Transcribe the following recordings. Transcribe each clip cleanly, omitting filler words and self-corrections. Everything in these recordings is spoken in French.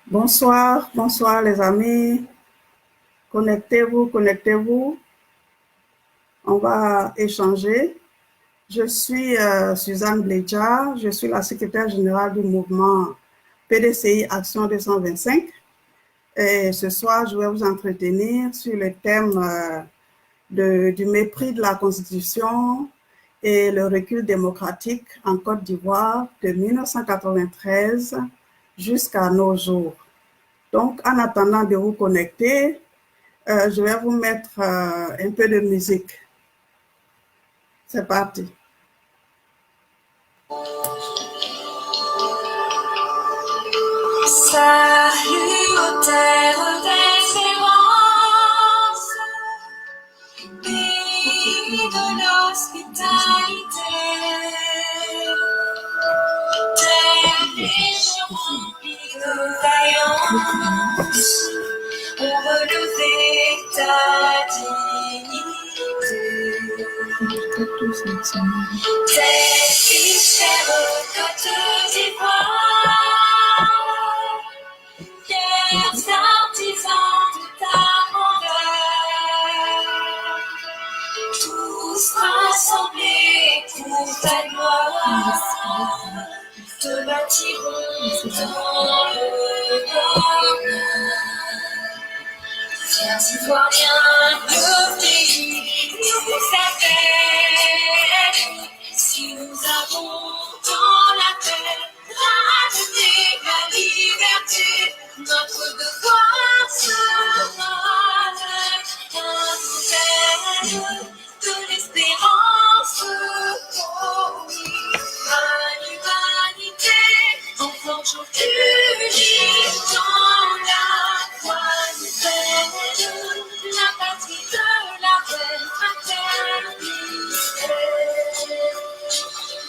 Bonsoir, bonsoir les amis. Connectez-vous, connectez-vous. On va échanger. Je suis Suzanne Bledja, je suis la secrétaire générale du mouvement PDCI Action 225. Et ce soir, je vais vous entretenir sur le thème du mépris de la Constitution et le recul démocratique en Côte d'Ivoire de 1993 jusqu'à nos jours. Donc, en attendant de vous connecter, je vais vous mettre un peu de musique. C'est parti. Salut aux terres d'espérance, pays de l'hospitalité, terre riche remplie de vaillance, ont relevé ta dignité. Terre qui chère Côte d'Ivoire, fiers artisans de ta grandeur, tous rassemblés pour ta gloire, te bâtirons dans le bonheur. Fiers Ivoiriens, le pays nous appelle. Si nous avons dans la tête ramener la liberté, notre devoir sera un modèle de l'espérance pour l'humanité. Enfants unis dans la foi nouvelle, la patrie de la reine fraternité.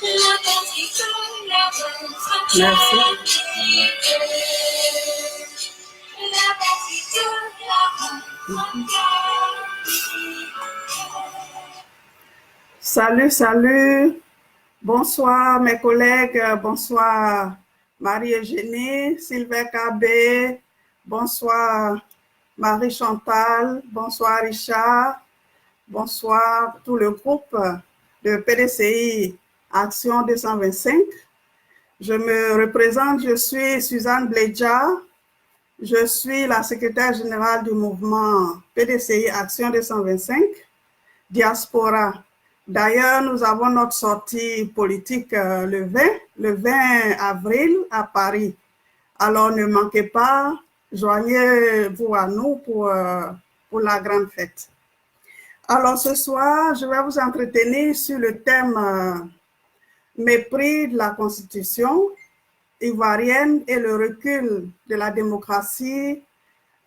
La patrie de la reine fraternité. La patrie de la reine fraternité. Salut, salut. Bonsoir mes collègues, bonsoir Marie-Eugénie, Sylvain Cabé, bonsoir Marie-Chantal, bonsoir Richard, bonsoir tout le groupe de PDCI Action 225. Je me représente, je suis Suzanne Bledja, je suis la secrétaire générale du mouvement PDCI Action 225, Diaspora. D'ailleurs, nous avons notre sortie politique le 20 avril à Paris. Alors, ne manquez pas, joignez-vous à nous pour la grande fête. Alors, ce soir, je vais vous entretenir sur le thème mépris de la Constitution ivoirienne et le recul de la démocratie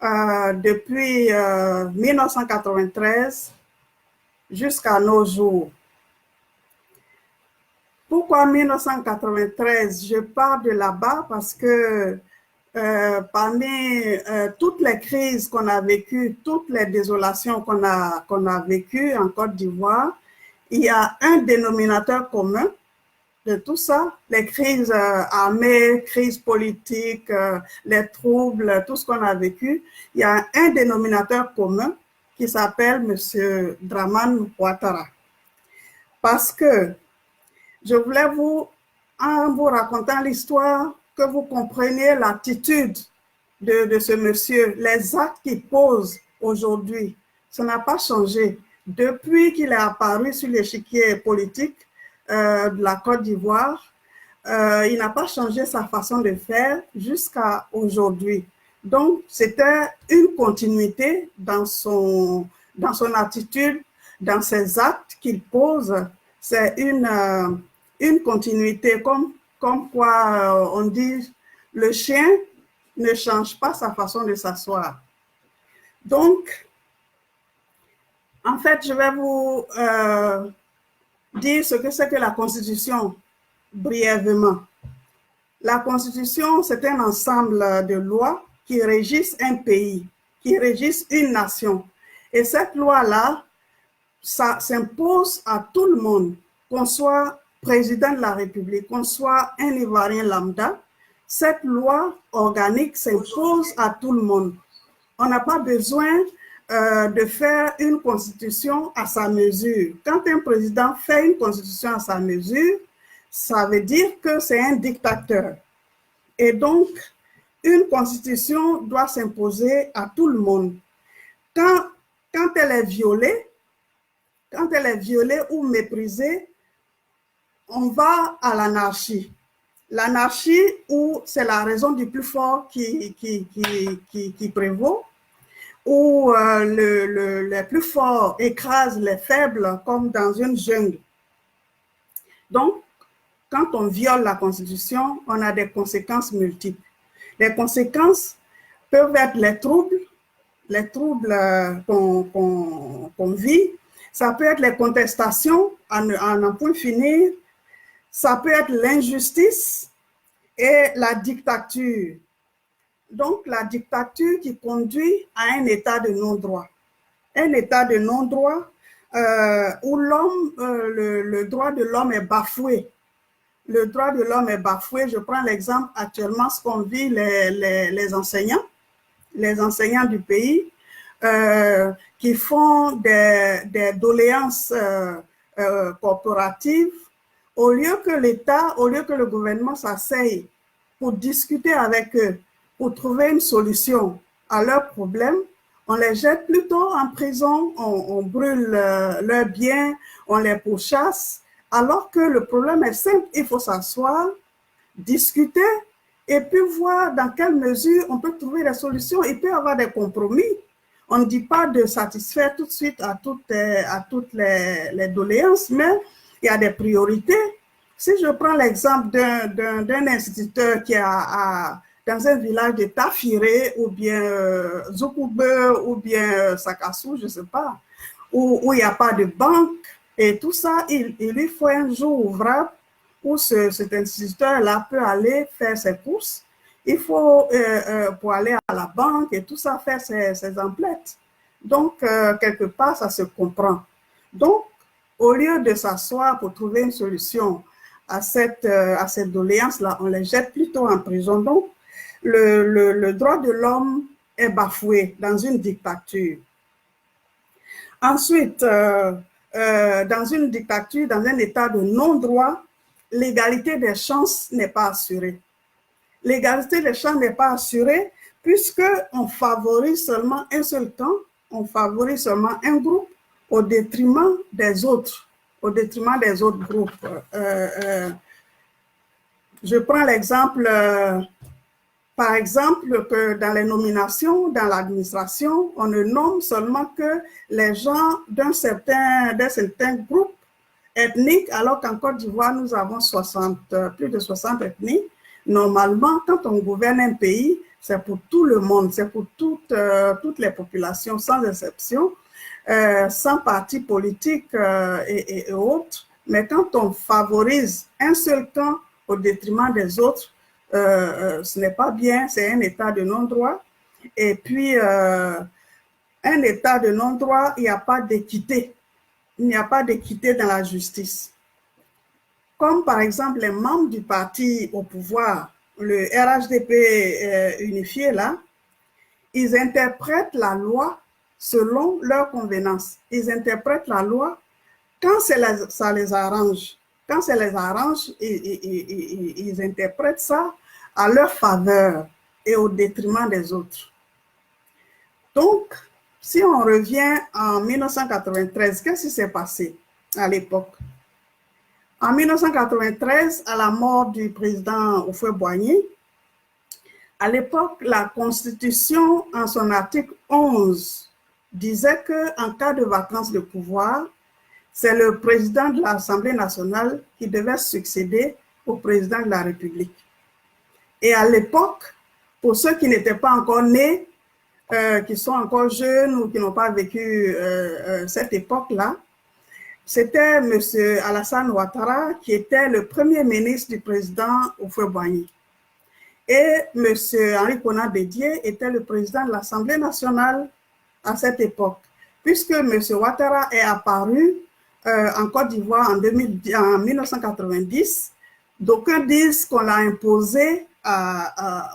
depuis 1993 jusqu'à nos jours. Pourquoi 1993? Je pars de là-bas parce que parmi toutes les crises qu'on a vécues, toutes les désolations qu'on a vécues en Côte d'Ivoire, il y a un dénominateur commun de tout ça, les crises armées, crises politiques, les troubles, tout ce qu'on a vécu, il y a un dénominateur commun qui s'appelle M. Dramane Ouattara. Parce que je voulais en vous racontant l'histoire, que vous compreniez l'attitude de ce monsieur, les actes qu'il pose aujourd'hui. Ça n'a pas changé. Depuis qu'il est apparu sur l'échiquier politique de la Côte d'Ivoire, il n'a pas changé sa façon de faire jusqu'à aujourd'hui. Donc, c'était une continuité dans son attitude, dans ses actes qu'il pose. C'est une continuité, comme quoi on dit, le chien ne change pas sa façon de s'asseoir. Donc, en fait, je vais vous dire ce que c'est que la Constitution, brièvement. La Constitution, c'est un ensemble de lois qui régissent un pays, qui régissent une nation. Et cette loi-là, ça s'impose à tout le monde, qu'on soit président de la République, qu'on soit un Ivoirien lambda, cette loi organique s'impose à tout le monde. On n'a pas besoin de faire une constitution à sa mesure. Quand un président fait une constitution à sa mesure, ça veut dire que c'est un dictateur. Et donc, une constitution doit s'imposer à tout le monde. Quand elle est violée ou méprisée, on va à l'anarchie. L'anarchie où c'est la raison du plus fort qui prévaut, où les plus forts écrasent les faibles comme dans une jungle. Donc, quand on viole la Constitution, on a des conséquences multiples. Les conséquences peuvent être les troubles qu'on vit. Ça peut être les contestations à n'en point finir. Ça peut être l'injustice et la dictature. Donc, la dictature qui conduit à un état de non-droit. Un état de non-droit où le droit de l'homme est bafoué. Le droit de l'homme est bafoué. Je prends l'exemple actuellement, ce qu'on vit les enseignants du pays qui font des doléances corporatives. Au lieu que le gouvernement s'asseye pour discuter avec eux, pour trouver une solution à leurs problèmes, on les jette plutôt en prison, on brûle leurs biens, on les pourchasse, alors que le problème est simple, il faut s'asseoir, discuter et puis voir dans quelle mesure on peut trouver des solutions. Il peut y avoir des compromis. On ne dit pas de satisfaire tout de suite à toutes les doléances, mais il y a des priorités. Si je prends l'exemple d'un instituteur qui a dans un village de Tafiré ou bien Zoukoube ou bien Sakassou, je ne sais pas, où il n'y a pas de banque et tout ça, il lui faut un jour ouvrable où cet instituteur-là peut aller faire ses courses. Il faut, pour aller à la banque et tout ça, faire ses emplettes. Donc, quelque part, ça se comprend. Donc, au lieu de s'asseoir pour trouver une solution à cette doléance-là, on les jette plutôt en prison. Donc, le droit de l'homme est bafoué dans une dictature. Ensuite, dans une dictature, dans un état de non-droit, l'égalité des chances n'est pas assurée. L'égalité des chances n'est pas assurée puisqu'on favorise seulement un seul camp, on favorise seulement un groupe au détriment des autres groupes. Je prends l'exemple, par exemple, que dans les nominations, dans l'administration, on ne nomme seulement que les gens d'un certain groupe ethnique, alors qu'en Côte d'Ivoire, nous avons plus de 60 ethnies. Normalement, quand on gouverne un pays, c'est pour tout le monde, c'est pour toutes les populations, sans exception, sans parti politique et autres. Mais quand on favorise un seul camp au détriment des autres, ce n'est pas bien, c'est un état de non-droit. Et puis, un état de non-droit, il n'y a pas d'équité. Il n'y a pas d'équité dans la justice. Comme par exemple les membres du parti au pouvoir, le RHDP unifié là, ils interprètent la loi selon leur convenance. Ils interprètent la loi quand ça les arrange. Quand ça les arrange, ils interprètent ça à leur faveur et au détriment des autres. Donc, si on revient en 1993, qu'est-ce qui s'est passé à l'époque? En 1993, à la mort du président Houphouët-Boigny, à l'époque, la Constitution, en son article 11, disait qu'en cas de vacance de pouvoir, c'est le président de l'Assemblée nationale qui devait succéder au président de la République. Et à l'époque, pour ceux qui n'étaient pas encore nés, qui sont encore jeunes ou qui n'ont pas vécu cette époque-là, c'était M. Alassane Ouattara qui était le premier ministre du président Houphouët-Boigny. Et M. Henri Konan Bédié était le président de l'Assemblée nationale à cette époque, puisque M. Ouattara est apparu en Côte d'Ivoire en 1990. D'aucuns disent qu'on l'a imposé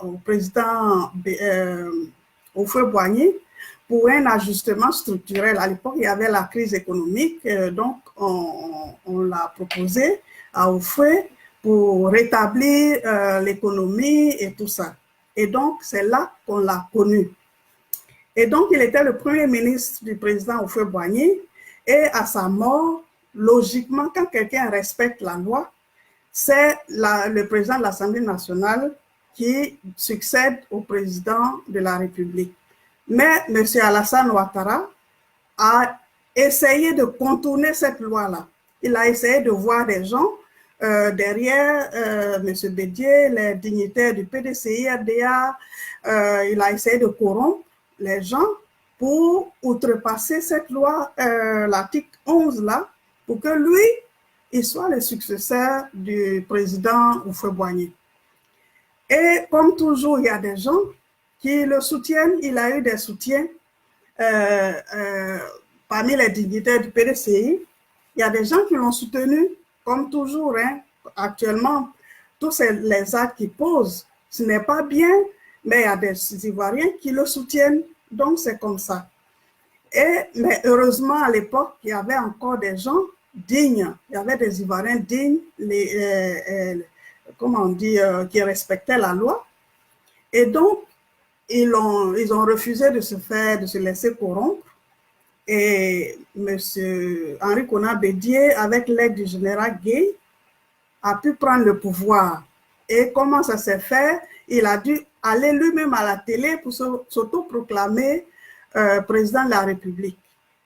au président Houphouët-Boigny pour un ajustement structurel. À l'époque, il y avait la crise économique, donc on l'a proposé à Houphouët pour rétablir l'économie et tout ça. Et donc, c'est là qu'on l'a connu. Et donc, il était le premier ministre du président Houphouët-Boigny. Et à sa mort, logiquement, quand quelqu'un respecte la loi, c'est le président de l'Assemblée nationale qui succède au président de la République. Mais M. Alassane Ouattara a essayé de contourner cette loi-là. Il a essayé de voir des gens derrière M. Bédié, les dignitaires du PDCI, RDA. Il a essayé de corrompre les gens pour outrepasser cette loi, l'article 11 là, pour que lui, il soit le successeur du président Houphouët-Boigny. Et comme toujours, il y a des gens qui le soutiennent. Il a eu des soutiens parmi les dignitaires du PDCI. Il y a des gens qui l'ont soutenu, comme toujours. Hein. Actuellement, tous les actes qu'il pose, ce n'est pas bien, mais il y a des Ivoiriens qui le soutiennent. Donc, c'est comme ça. Mais heureusement, à l'époque, il y avait encore des gens dignes. Il y avait des Ivoiriens dignes, comment on dit, qui respectaient la loi. Et donc, ils ont refusé de se laisser corrompre. Et M. Henri Konan Bédié, avec l'aide du général Guèye, a pu prendre le pouvoir. Et comment ça s'est fait? Il a dû aller lui-même à la télé pour s'autoproclamer président de la République.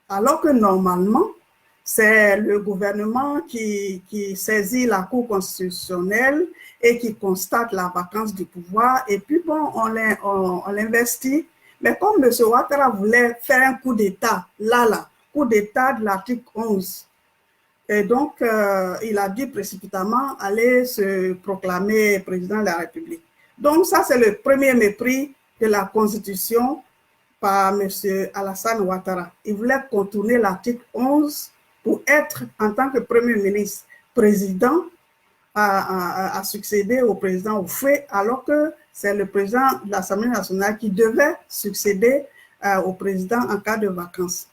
Alors que normalement, c'est le gouvernement qui saisit la Cour constitutionnelle et qui constate la vacance du pouvoir. Et puis bon, on l'investit. Mais comme M. Ouattara voulait faire un coup d'État, coup d'État de l'article 11, et donc il a dû précipitamment aller se proclamer président de la République. Donc ça, c'est le premier mépris de la Constitution par M. Alassane Ouattara. Il voulait contourner l'article 11 pour être, en tant que Premier ministre, président, à succéder au président Houphouët, alors que c'est le président de l'Assemblée nationale qui devait succéder au président en cas de vacances.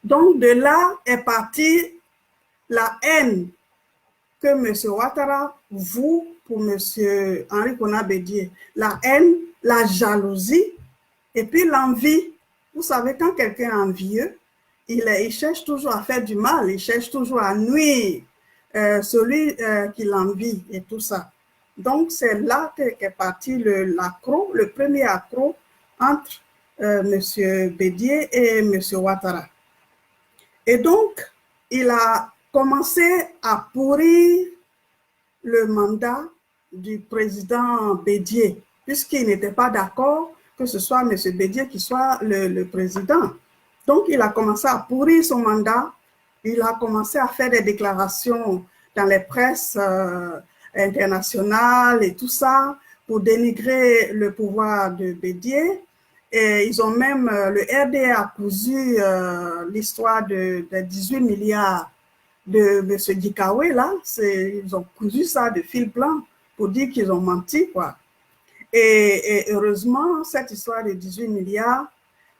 Donc de là est partie la haine que M. Ouattara voue pour M. Henri Konan Bédié. La haine, la jalousie et puis l'envie. Vous savez, quand quelqu'un est envieux, il cherche toujours à faire du mal, il cherche toujours à nuire celui qui l'envie et tout ça. Donc, c'est là qu'est parti le premier accroc entre M. Bédié et M. Ouattara. Et donc, il a commencé à pourrir le mandat du président Bédié, puisqu'il n'était pas d'accord que ce soit M. Bédié qui soit le président. Donc, il a commencé à pourrir son mandat. Il a commencé à faire des déclarations dans les presses internationales et tout ça pour dénigrer le pouvoir de Bédié. Et ils ont même, le RDA a cousu l'histoire des 18 milliards de M. Dikawe, là. Ils ont cousu ça de fil blanc pour dire qu'ils ont menti, quoi. Et heureusement, cette histoire de 18 milliards,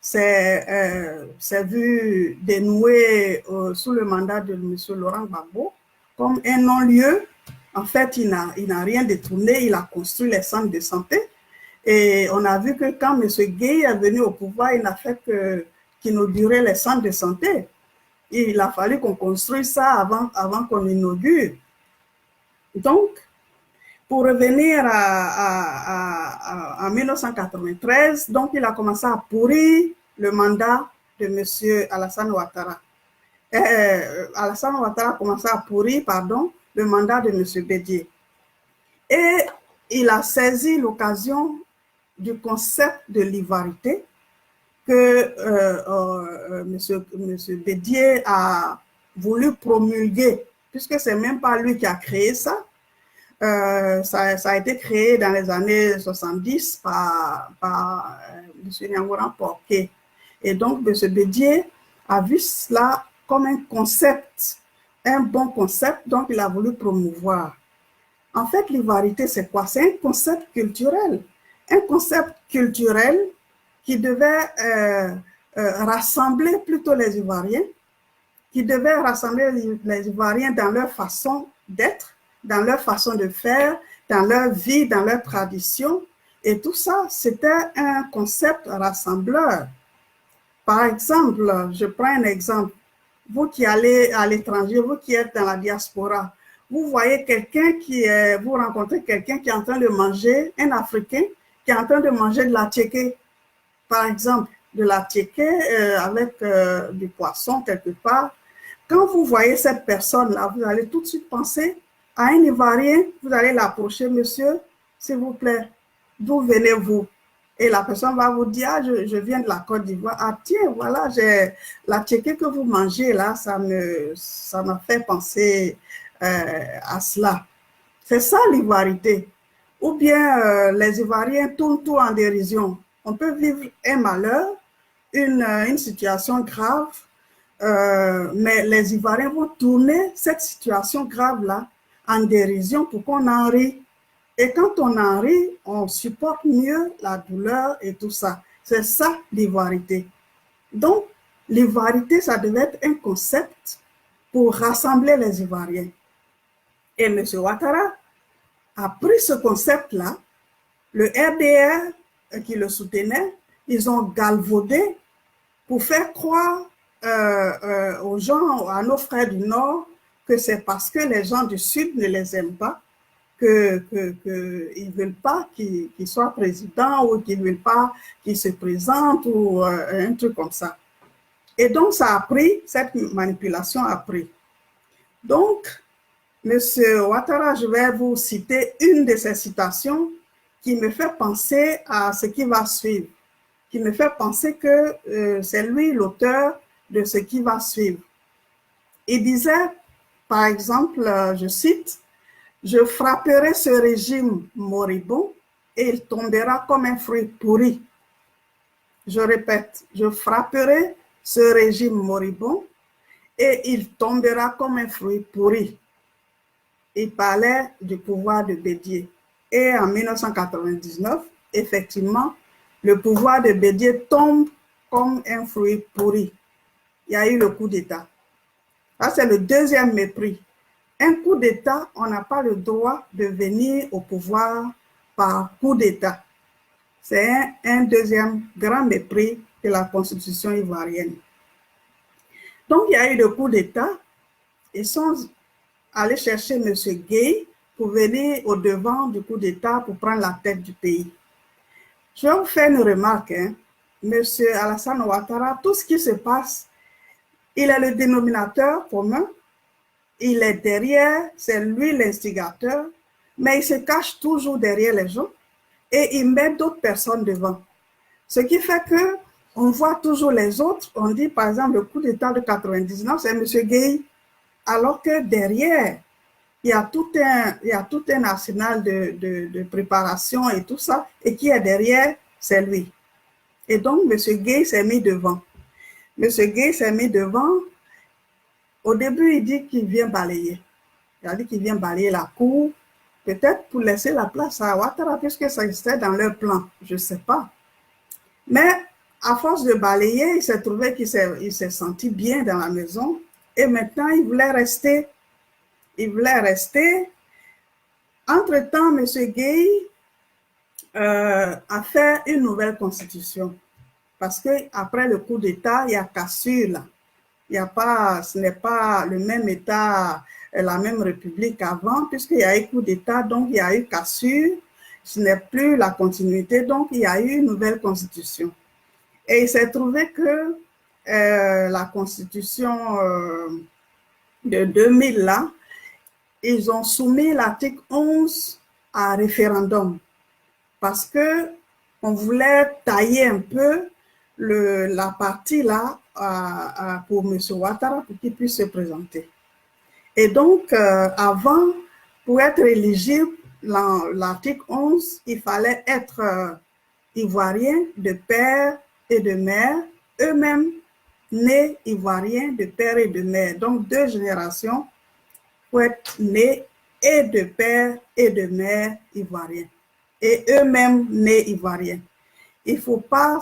c'est vu dénoué sous le mandat de M. Laurent Gbagbo comme un non-lieu. En fait, il n'a rien détourné, il a construit les centres de santé. Et on a vu que quand M. Guèye est venu au pouvoir, il n'a fait qu'inaugurer les centres de santé. Il a fallu qu'on construise ça avant qu'on inaugure. Donc, pour revenir en 1993, donc il a commencé à pourrir le mandat de M. Alassane Ouattara. Alassane Ouattara a commencé à pourrir, le mandat de M. Bédié. Et il a saisi l'occasion du concept de l'ivoirité que M. Bédié a voulu promulguer, puisque ce n'est même pas lui qui a créé ça. Ça a été créé dans les années 70 par M. Niangoran Porqué. Et donc, M. Bédié a vu cela comme un concept, un bon concept, donc il a voulu promouvoir. En fait, l'ivoirité, c'est quoi? C'est un concept culturel. Un concept culturel qui devait rassembler plutôt les Ivoiriens, qui devait rassembler les Ivoiriens dans leur façon d'être, dans leur façon de faire, dans leur vie, dans leur tradition. Et tout ça, c'était un concept rassembleur. Par exemple, je prends un exemple. Vous qui allez à l'étranger, vous qui êtes dans la diaspora, vous voyez quelqu'un vous rencontrez quelqu'un qui est en train de manger, un Africain, qui est en train de manger de la tchéké, par exemple, de la tchéké avec du poisson quelque part. Quand vous voyez cette personne-là, vous allez tout de suite penser à un Ivoirien, vous allez l'approcher, monsieur, s'il vous plaît, d'où venez-vous? Et la personne va vous dire, ah, je viens de la Côte d'Ivoire. Ah tiens, voilà, la tchéké que vous mangez là, ça m'a fait penser à cela. C'est ça l'ivoirité. Ou bien les Ivoiriens tournent tout en dérision. On peut vivre un malheur, une situation grave, mais les Ivoiriens vont tourner cette situation grave-là en dérision pour qu'on en rit. Et quand on en rit, on supporte mieux la douleur et tout ça. C'est ça l'ivoirité. Donc, l'ivoirité, ça devait être un concept pour rassembler les Ivoiriens. Et M. Ouattara a pris ce concept-là, le RDR qui le soutenait, ils ont galvaudé pour faire croire aux gens, à nos frères du Nord, que c'est parce que les gens du Sud ne les aiment pas, qu'ils ne veulent pas qu'il soit président ou qu'ils ne veulent pas qu'il se présente ou un truc comme ça. Et donc, ça a pris, cette manipulation a pris. Donc, M. Ouattara, je vais vous citer une de ces citations qui me fait penser à ce qui va suivre, qui me fait penser que c'est lui l'auteur de ce qui va suivre. Il disait, par exemple, je cite, « Je frapperai ce régime moribond et il tombera comme un fruit pourri. » Je répète, « Je frapperai ce régime moribond et il tombera comme un fruit pourri. » Il parlait du pouvoir de Bédié. Et en 1999, effectivement, le pouvoir de Bédié tombe comme un fruit pourri. Il y a eu le coup d'État. Ça, c'est le deuxième mépris. Un coup d'État, on n'a pas le droit de venir au pouvoir par coup d'État. C'est un deuxième grand mépris de la Constitution ivoirienne. Donc, il y a eu le coup d'État. Ils sont allés chercher M. Gueye pour venir au devant du coup d'État pour prendre la tête du pays. Je vais vous faire une remarque. M. Alassane Ouattara, tout ce qui se passe, il est le dénominateur commun. Il est derrière, c'est lui l'instigateur, mais il se cache toujours derrière les gens et il met d'autres personnes devant. Ce qui fait que on voit toujours les autres. On dit par exemple le coup d'État de 99, c'est M. Gueye, alors que derrière, il y a tout un arsenal de préparation et tout ça, et qui est derrière, c'est lui. Et donc, M. Gueye s'est mis devant. M. Gueye s'est mis devant. Au début, il dit qu'il vient balayer. Il a dit qu'il vient balayer la cour, peut-être pour laisser la place à Ouattara, puisque ça existait dans leur plan. Je ne sais pas. Mais à force de balayer, il s'est trouvé qu'il s'est senti bien dans la maison. Et maintenant, il voulait rester. Il voulait rester. Entre-temps, M. Gueye a fait une nouvelle constitution. Parce qu'après le coup d'État, il y a cassure là. Ce n'est pas le même État, la même République qu'avant, puisqu'il y a eu coup d'État, donc il y a eu cassure. Ce n'est plus la continuité, donc il y a eu une nouvelle constitution. Et il s'est trouvé que la constitution de 2000, là, ils ont soumis l'article 11 à référendum parce qu'on voulait tailler un peu la partie là pour M. Ouattara pour qu'il puisse se présenter. Et donc, avant, pour être éligible, l'article 11, il fallait être ivoirien de père et de mère eux-mêmes. né ivoirien de père et de mère. Donc, 2 générations pour être nés et de père et de mère ivoiriens. Et eux-mêmes nés ivoiriens. Il ne faut pas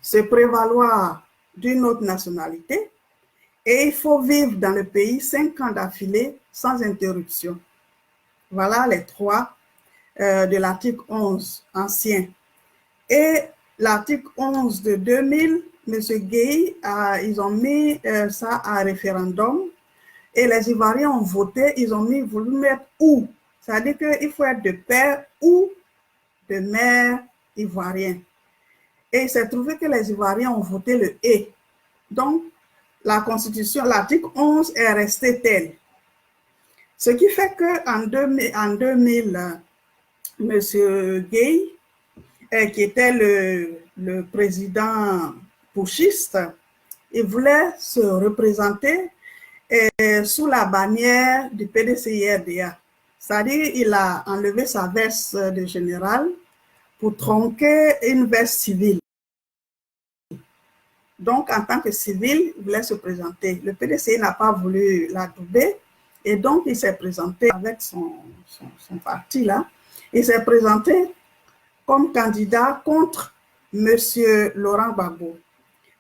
se prévaloir d'une autre nationalité et il faut vivre dans le pays 5 ans d'affilée sans interruption. Voilà les 3 de l'article 11 ancien. Et l'article 11 de 2000, M. Gueye, ils ont mis ça à référendum et les Ivoiriens ont voté, ils ont voulu mettre ou. C'est-à-dire qu'il faut être de père ou de mère ivoirien. Et il s'est trouvé que les Ivoiriens ont voté le et. Donc, la Constitution, l'article 11 est resté tel. Ce qui fait qu'en 2000, M. Gueye, qui était le président putschiste, il voulait se représenter sous la bannière du PDCI-RDA. C'est-à-dire qu'il a enlevé sa veste de général pour tronquer une veste civile. Donc, en tant que civil, il voulait se présenter. Le PDCI n'a pas voulu l'adouber et donc il s'est présenté avec son parti là. Il s'est présenté comme candidat contre M. Laurent Gbagbo.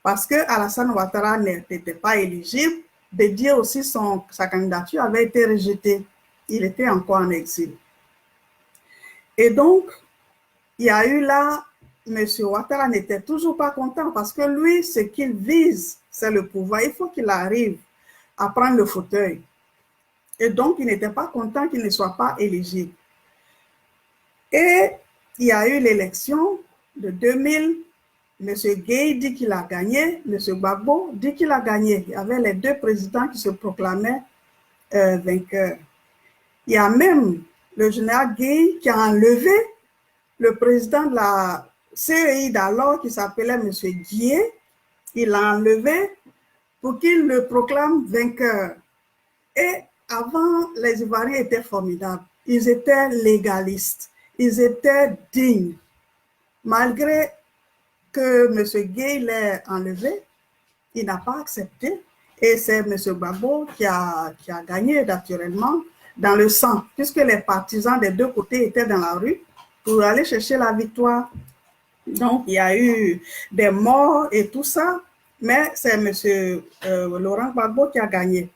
Parce que Alassane Ouattara n'était pas éligible, Bédié aussi, sa candidature avait été rejetée. Il était encore en exil. Et donc, il y a eu là, M. Ouattara n'était toujours pas content parce que lui, ce qu'il vise, c'est le pouvoir. Il faut qu'il arrive à prendre le fauteuil. Et donc, il n'était pas content qu'il ne soit pas éligible. Et il y a eu l'élection de 2000. M. Gueye dit qu'il a gagné, M. Gbagbo dit qu'il a gagné. Il y avait les 2 présidents qui se proclamaient vainqueurs. Il y a même le général Gueye qui a enlevé le président de la CEI d'alors qui s'appelait M. Guillet. Il l'a enlevé pour qu'il le proclame vainqueur. Et avant, les Ivoiriens étaient formidables. Ils étaient légalistes. Ils étaient dignes. Malgré que M. Gueye l'ait enlevé, il n'a pas accepté. Et c'est M. Gbagbo qui a gagné naturellement dans le sang, puisque les partisans des 2 côtés étaient dans la rue pour aller chercher la victoire. Donc, il y a eu des morts et tout ça, mais c'est M. Laurent Gbagbo qui a gagné.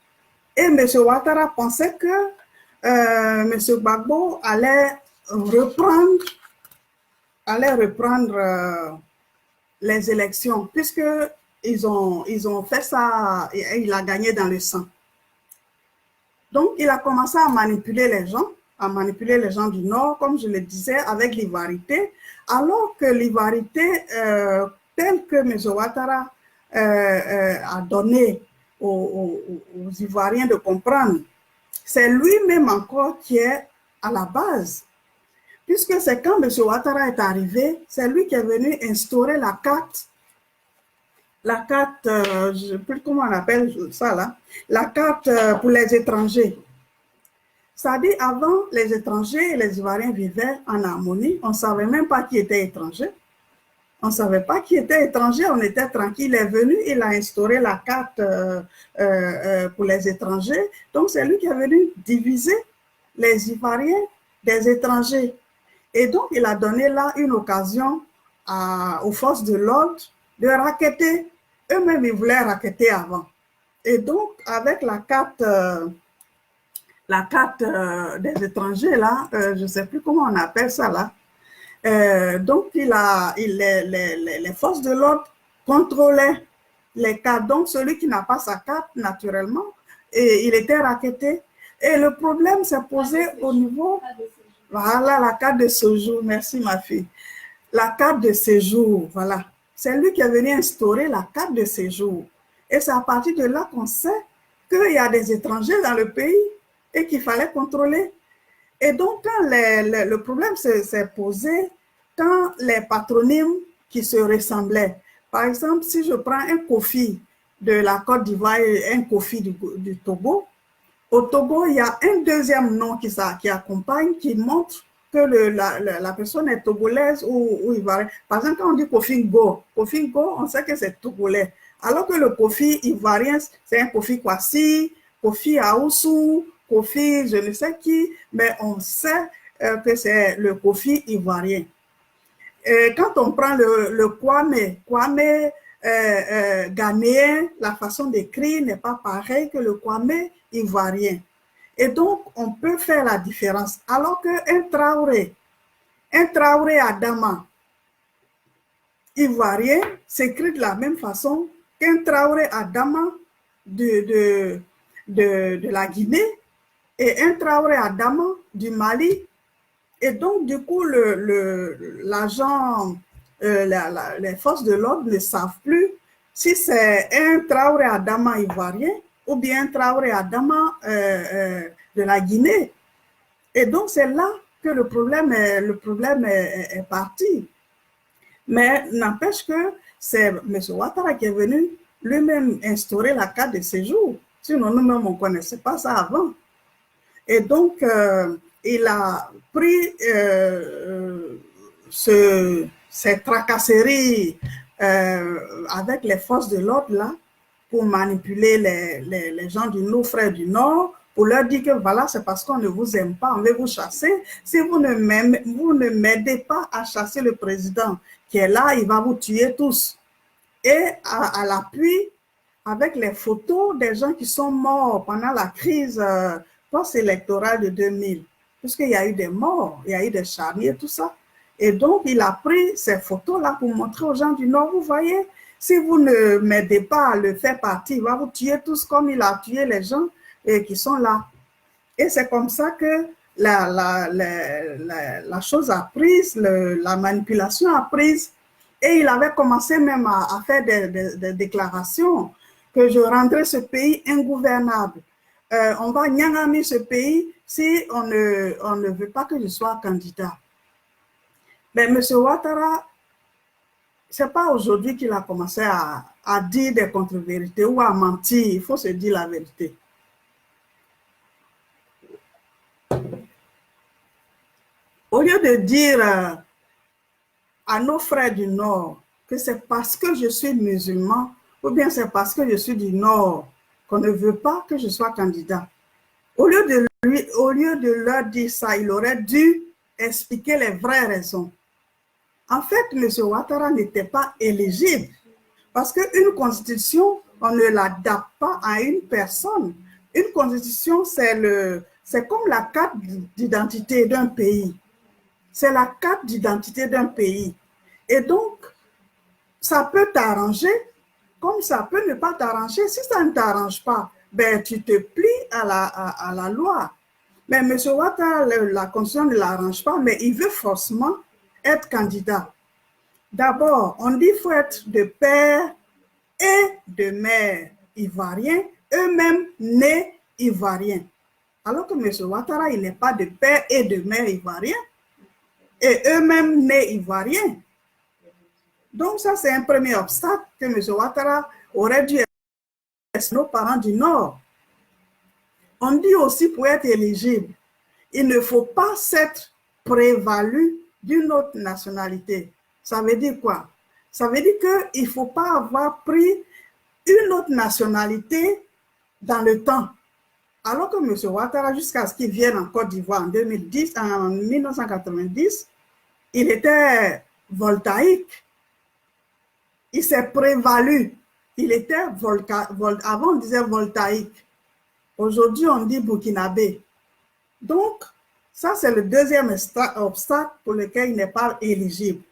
Et M. Ouattara pensait que M. Gbagbo allait reprendre les élections, puisqu'ils ont fait ça, et il a gagné dans le sang. Donc, il a commencé à manipuler les gens du Nord, comme je le disais, avec l'ivoirité, alors que l'ivoirité, telle que M. Ouattara a donné aux Ivoiriens de comprendre, c'est lui-même encore qui est à la base. Puisque c'est quand M. Ouattara est arrivé, c'est lui qui est venu instaurer la carte, je ne sais plus comment on appelle ça là, la carte pour les étrangers. C'est-à-dire, avant, les étrangers et les Ivoiriens vivaient en harmonie. On ne savait même pas qui était étranger. On ne savait pas qui était étranger, on était tranquille. Il est venu, il a instauré la carte pour les étrangers. Donc, c'est lui qui est venu diviser les Ivoiriens des étrangers. Et donc, il a donné là une occasion aux forces de l'ordre de racketter. Eux-mêmes, ils voulaient racketter avant. Et donc, avec la carte des étrangers, là, je ne sais plus comment on appelle ça, là. Donc, les forces de l'ordre contrôlaient les cartes. Donc, celui qui n'a pas sa carte, naturellement, et il était racketté. Et le problème s'est posé au niveau... Voilà, la carte de séjour. Merci, ma fille. La carte de séjour, voilà. C'est lui qui est venu instaurer la carte de séjour. Et c'est à partir de là qu'on sait qu'il y a des étrangers dans le pays et qu'il fallait contrôler. Et donc, quand le problème s'est posé, quand les patronymes qui se ressemblaient, par exemple, si je prends un Kofi de la Côte d'Ivoire et un Kofi du Togo, au Togo, il y a un deuxième nom qui accompagne, qui montre que la personne est togolaise ou ivoirienne. Par exemple, quand on dit Kofi Ngo, on sait que c'est togolais. Alors que le Kofi ivoirien, c'est un Kofi Kwasi, Kofi Aoussou, Kofi je ne sais qui, mais on sait que c'est le Kofi ivoirien. Quand on prend le Kwame ghanéen, la façon d'écrire n'est pas pareille que le Kwame ivoirien. Et donc, on peut faire la différence. Alors qu'un Traoré Adama ivoirien s'écrit de la même façon qu'un Traoré Adama de la Guinée et un Traoré Adama du Mali. Et donc, du coup, l'agent, les forces de l'ordre ne savent plus si c'est un Traoré Adama ivoirien ou bien un Traoré Adama de la Guinée. Et donc, c'est là que le problème est parti. Mais n'empêche que c'est M. Ouattara qui est venu lui-même instaurer la carte de séjour. Sinon, nous-mêmes, on ne connaissait pas ça avant. Et donc, il a pris cette tracasserie avec les forces de l'ordre là pour manipuler les gens nos frères du Nord, pour leur dire que voilà, c'est parce qu'on ne vous aime pas, on veut vous chasser. Si vous ne m'aidez pas à chasser le président qui est là, il va vous tuer tous. Et à l'appui, avec les photos des gens qui sont morts pendant la crise post-électorale de 2000, puisqu'il y a eu des morts, il y a eu des charniers, tout ça. Et donc, il a pris ces photos-là pour montrer aux gens du Nord, vous voyez, si vous ne m'aidez pas à le faire partie, il va vous tuer tous comme il a tué les gens qui sont là. Et c'est comme ça que la chose a prise, la manipulation a prise. Et il avait commencé même à faire des déclarations que je rendrai ce pays ingouvernable. On va nyangami ce pays si on ne veut pas que je sois candidat. Mais M. Ouattara, ce n'est pas aujourd'hui qu'il a commencé à dire des contre-vérités ou à mentir. Il faut se dire la vérité. Au lieu de dire à nos frères du Nord que c'est parce que je suis musulman ou bien c'est parce que je suis du Nord qu'on ne veut pas que je sois candidat. Au lieu de leur dire ça, il aurait dû expliquer les vraies raisons. En fait, M. Ouattara n'était pas éligible parce qu'une constitution, on ne l'adapte pas à une personne. Une constitution, c'est comme la carte d'identité d'un pays. C'est la carte d'identité d'un pays. Et donc, ça peut t'arranger comme ça peut ne pas t'arranger. Si ça ne t'arrange pas, ben, tu te plies à la loi. Mais M. Ouattara, la constitution ne l'arrange pas, mais il veut forcément être candidat. D'abord, on dit qu'il faut être de père et de mère ivoiriens, eux-mêmes nés ivoiriens. Alors que M. Ouattara, il n'est pas de père et de mère ivoiriens, et eux-mêmes nés ivoiriens. Donc ça, c'est un premier obstacle que M. Ouattara aurait dû être nos parents du Nord. On dit aussi pour être éligible, il ne faut pas s'être prévalu d'une autre nationalité. Ça veut dire quoi? Ça veut dire qu'il ne faut pas avoir pris une autre nationalité dans le temps. Alors que M. Ouattara, jusqu'à ce qu'il vienne en Côte d'Ivoire en 1990, il était voltaïque. Il s'est prévalu. Il était avant on disait voltaïque. Aujourd'hui, on dit burkinabé. Donc, ça, c'est le deuxième obstacle pour lequel il n'est pas éligible.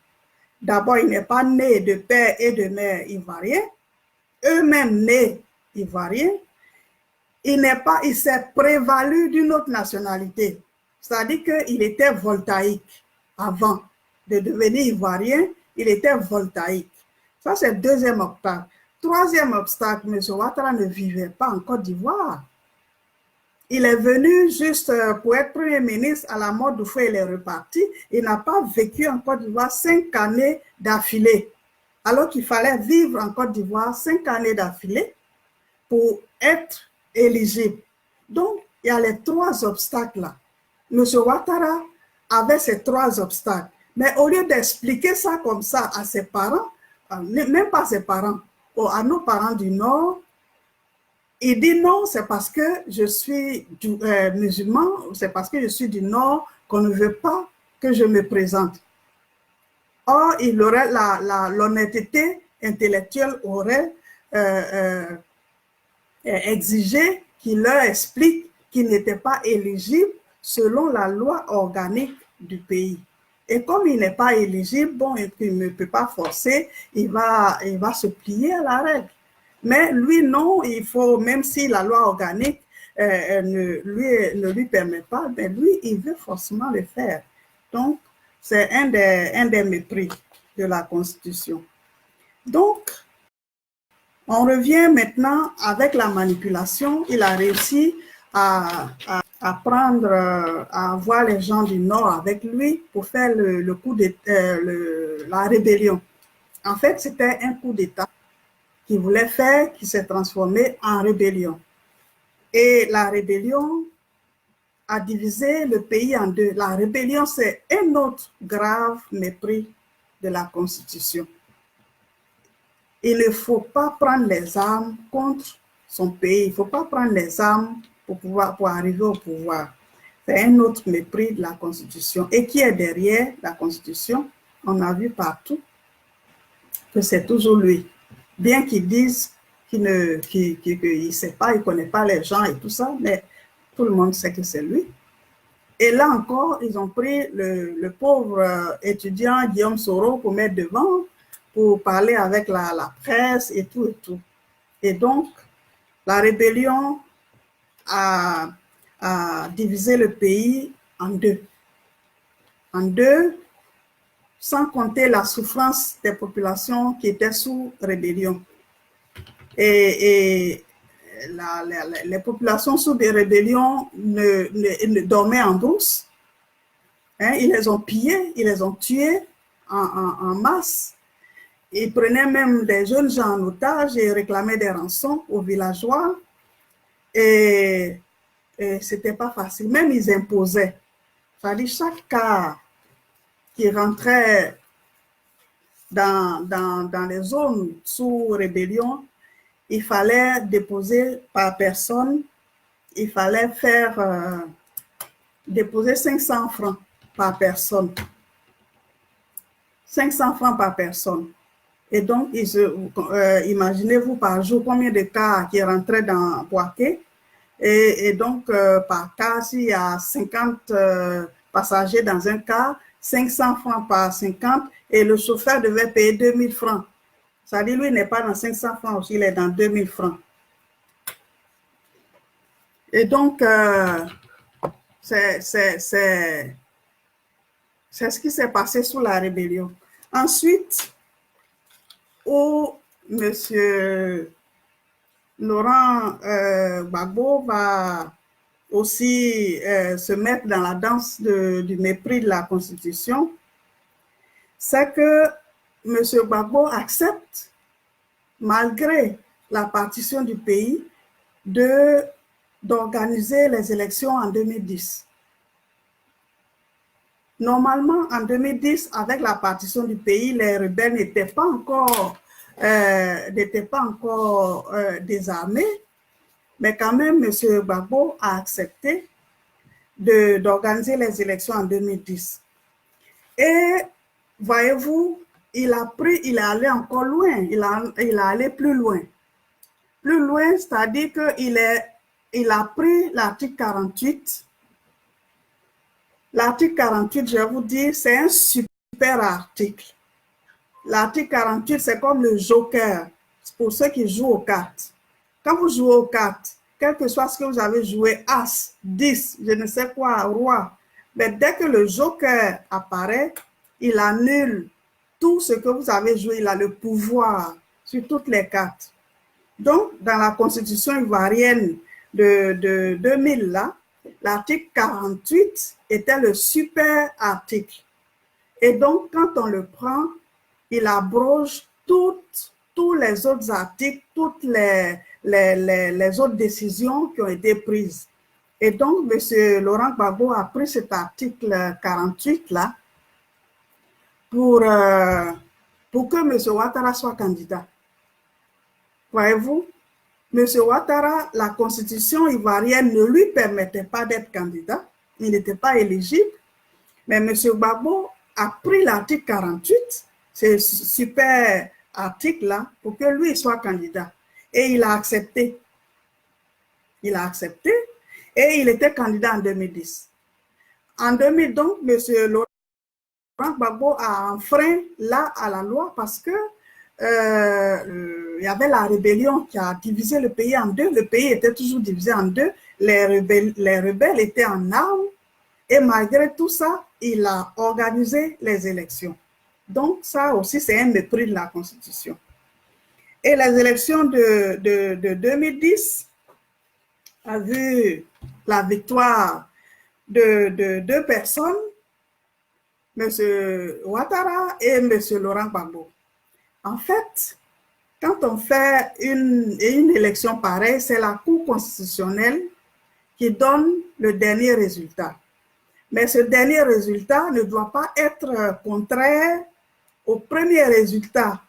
D'abord, il n'est pas né de père et de mère ivoiriens, eux-mêmes nés ivoiriens. Il s'est prévalu d'une autre nationalité. C'est-à-dire qu'il était voltaïque avant de devenir ivoirien, il était voltaïque. Ça, c'est le deuxième obstacle. Troisième obstacle, M. Ouattara ne vivait pas en Côte d'Ivoire. Il est venu juste pour être Premier ministre à la mort du feu, il est reparti. Il n'a pas vécu en Côte d'Ivoire 5 années d'affilée. Alors qu'il fallait vivre en Côte d'Ivoire 5 années d'affilée pour être éligible. Donc, il y a les 3 obstacles là. M. Ouattara avait ces 3 obstacles. Mais au lieu d'expliquer ça comme ça à ses parents, même pas ses parents, à nos parents du Nord, il dit non, c'est parce que je suis musulman, c'est parce que je suis du Nord qu'on ne veut pas que je me présente. Or, il aurait l'honnêteté intellectuelle aurait exigé qu'il leur explique qu'il n'était pas éligible selon la loi organique du pays. Et comme il n'est pas éligible, bon, il ne peut pas forcer, il va se plier à la règle. Mais lui, non, il faut, même si la loi organique ne lui permet pas, mais lui, il veut forcément le faire. Donc, c'est un des mépris de la Constitution. Donc, on revient maintenant avec la manipulation. Il a réussi à avoir les gens du Nord avec lui pour faire le coup de la rébellion. En fait, c'était un coup d'État qu'il voulait faire, qui s'est transformé en rébellion. Et la rébellion a divisé le pays en deux. La rébellion, c'est un autre grave mépris de la Constitution. Il ne faut pas prendre les armes contre son pays. Il ne faut pas prendre les armes pour arriver au pouvoir. C'est un autre mépris de la Constitution. Et qui est derrière la Constitution? On a vu partout que c'est toujours lui. Bien qu'ils disent qu'il ne sait pas, il ne connaît pas les gens et tout ça, mais tout le monde sait que c'est lui. Et là encore, ils ont pris le pauvre étudiant Guillaume Soro pour mettre devant, pour parler avec la presse et tout et tout. Et donc, la rébellion a divisé le pays en deux. En deux, sans compter la souffrance des populations qui étaient sous rébellion. Et les populations sous des rébellions ne dormaient en brousse. Hein, ils les ont pillés, ils les ont tués en masse. Ils prenaient même des jeunes gens en otage et réclamaient des rançons aux villageois. Et c'était pas facile. Même ils imposaient. C'est-à-dire chaque cas qui rentrait dans les zones sous rébellion, il fallait déposer par personne, il fallait faire déposer 500 francs par personne. 500 francs par personne. Et donc, imaginez-vous par jour combien de cas qui rentraient dans Boaké. Et donc, par cas, s'il y a 50 passagers dans un cas, 500 francs par 50, et le chauffeur devait payer 2000 francs. C'est-à-dire, lui, il n'est pas dans 500 francs aussi, il est dans 2000 francs. Et donc, c'est ce qui s'est passé sous la rébellion. Ensuite, où M. Laurent Gbagbo va aussi se mettre dans la danse du mépris de la Constitution, c'est que M. Gbagbo accepte, malgré la partition du pays, d'organiser les élections en 2010. Normalement, en 2010, avec la partition du pays, les rebelles n'étaient pas encore désarmés, mais quand même, M. Gbagbo a accepté d'organiser les élections en 2010. Et voyez-vous, il est allé encore loin, il est allé plus loin. Plus loin, c'est-à-dire qu'il a pris l'article 48. L'article 48, je vais vous dire, c'est un super article. L'article 48, c'est comme le joker pour ceux qui jouent aux cartes. Quand vous jouez aux cartes, quel que soit ce que vous avez joué, As, 10, je ne sais quoi, Roi, mais dès que le joker apparaît, il annule tout ce que vous avez joué, il a le pouvoir sur toutes les cartes. Donc, dans la Constitution ivoirienne de 2000, là, l'article 48 était le super article. Et donc, quand on le prend, il abroge tous les autres articles, toutes les autres décisions qui ont été prises. Et donc, M. Laurent Gbagbo a pris cet article 48-là pour que M. Ouattara soit candidat. Voyez-vous, M. Ouattara, la constitution ivoirienne ne lui permettait pas d'être candidat. Il n'était pas éligible. Mais M. Gbagbo a pris l'article 48, ce super article-là, pour que lui soit candidat. Et il a accepté. Il a accepté et il était candidat en 2010. En 2000, donc, M. Laurent Gbagbo a enfreint là à la loi parce que il y avait la rébellion qui a divisé le pays en deux. Le pays était toujours divisé en deux. Les rebelles étaient en armes. Et malgré tout ça, il a organisé les élections. Donc, ça aussi, c'est un mépris de la Constitution. Et les élections de 2010 a vu la victoire de deux personnes, M. Ouattara et M. Laurent Gbagbo. En fait, quand on fait une élection pareille, c'est la Cour constitutionnelle qui donne le dernier résultat. Mais ce dernier résultat ne doit pas être contraire au premier résultat.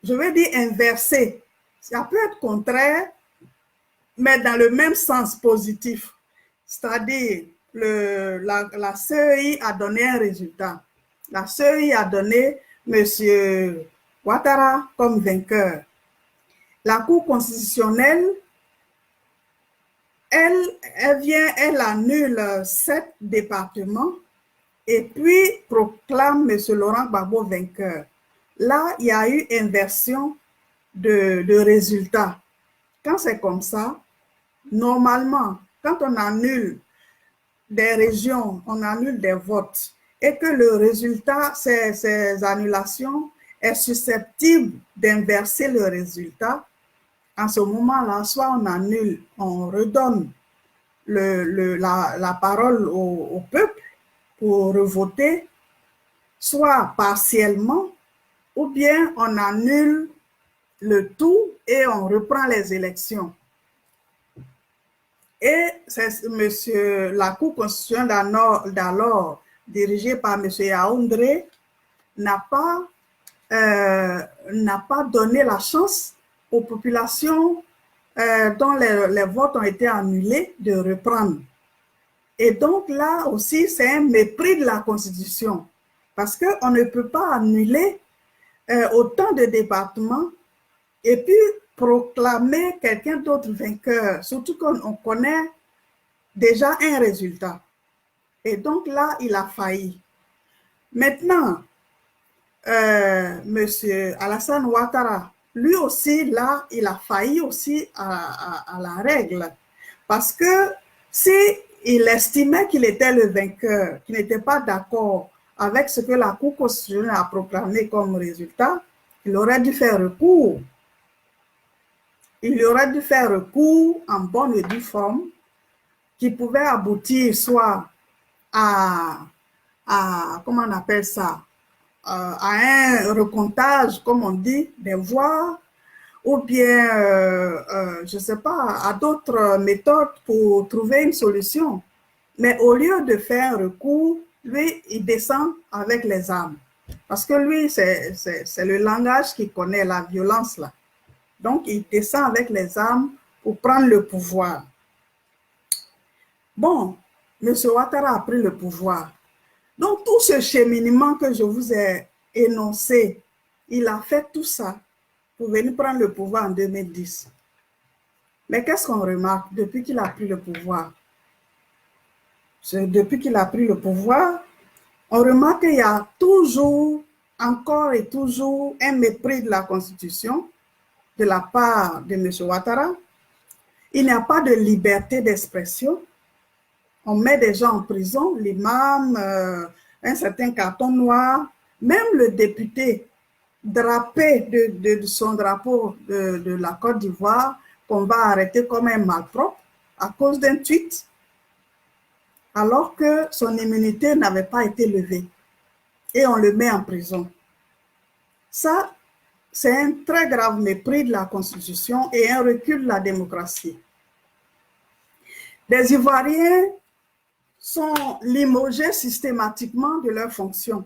Je veux dire inversé. Ça peut être contraire, mais dans le même sens positif. C'est-à-dire, la CEI a donné un résultat. La CEI a donné M. Ouattara comme vainqueur. La Cour constitutionnelle, elle annule 7 départements et puis proclame M. Laurent Gbagbo vainqueur. Là, il y a eu inversion de résultats. Quand c'est comme ça, normalement, quand on annule des régions, on annule des votes et que le résultat, ces annulations, est susceptible d'inverser le résultat, en ce moment-là, soit on annule, on redonne la parole au peuple pour revoter, soit partiellement, ou bien on annule le tout et on reprend les élections. Et c'est la Cour constitutionnelle d'alors, dirigée par M. Yaoundé, n'a pas donné la chance aux populations dont les votes ont été annulés de reprendre. Et donc là aussi, c'est un mépris de la Constitution, parce qu'on ne peut pas annuler autant de départements et puis proclamer quelqu'un d'autre vainqueur, surtout qu'on connaît déjà un résultat. Et donc là, il a failli. Maintenant, M. Alassane Ouattara, lui aussi, là, il a failli aussi à la règle. Parce que s'il estimait qu'il était le vainqueur, qu'il n'était pas d'accord avec ce que la Cour constitutionnelle a proclamé comme résultat, il aurait dû faire recours. Il aurait dû faire recours en bonne et due forme qui pouvait aboutir soit à comment on appelle ça, à un recomptage, comme on dit, des voix, ou bien, je ne sais pas, à d'autres méthodes pour trouver une solution. Mais au lieu de faire recours, lui, il descend avec les armes. Parce que lui, c'est le langage qu'il connaît, la violence là. Donc, il descend avec les armes pour prendre le pouvoir. Bon, M. Ouattara a pris le pouvoir. Donc, tout ce cheminement que je vous ai énoncé, il a fait tout ça pour venir prendre le pouvoir en 2010. Mais qu'est-ce qu'on remarque depuis qu'il a pris le pouvoir? Depuis qu'il a pris le pouvoir, on remarque qu'il y a toujours, encore et toujours, un mépris de la Constitution de la part de M. Ouattara. Il n'y a pas de liberté d'expression. On met des gens en prison, l'imam, un certain carton noir, même le député drapé de son drapeau de la Côte d'Ivoire, qu'on va arrêter comme un malpropre à cause d'un tweet, alors que son immunité n'avait pas été levée. Et on le met en prison. Ça, c'est un très grave mépris de la Constitution et un recul de la démocratie. Les Ivoiriens sont limogés systématiquement de leurs fonctions.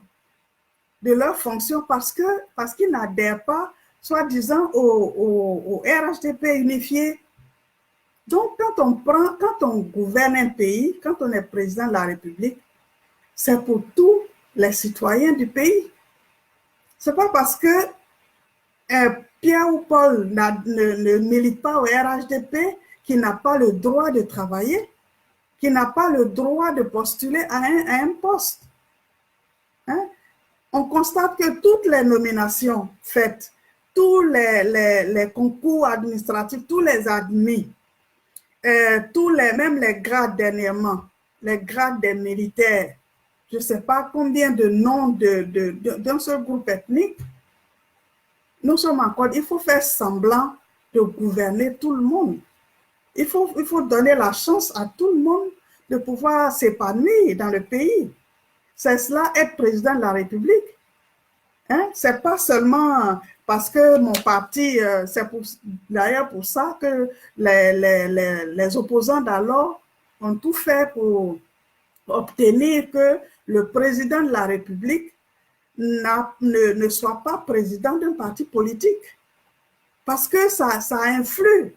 Parce qu'ils n'adhèrent pas soi-disant au RHDP unifié. Donc, quand on gouverne un pays, quand on est président de la République, c'est pour tous les citoyens du pays. Ce n'est pas parce que Pierre ou Paul ne milite pas au RHDP qu'il n'a pas le droit de travailler, qu'il n'a pas le droit de postuler à un poste. Hein? On constate que toutes les nominations faites, tous les concours administratifs, tous les admis, même les grades dernièrement, les grades des militaires, je ne sais pas combien de noms d'un seul groupe ethnique, nous sommes encore, il faut faire semblant de gouverner tout le monde. Il faut donner la chance à tout le monde de pouvoir s'épanouir dans le pays. C'est cela, être président de la République. Hein? Ce n'est pas seulement parce que mon parti, c'est d'ailleurs pour ça que les opposants d'alors ont tout fait pour obtenir que le président de la République ne soit pas président d'un parti politique. Parce que ça influe.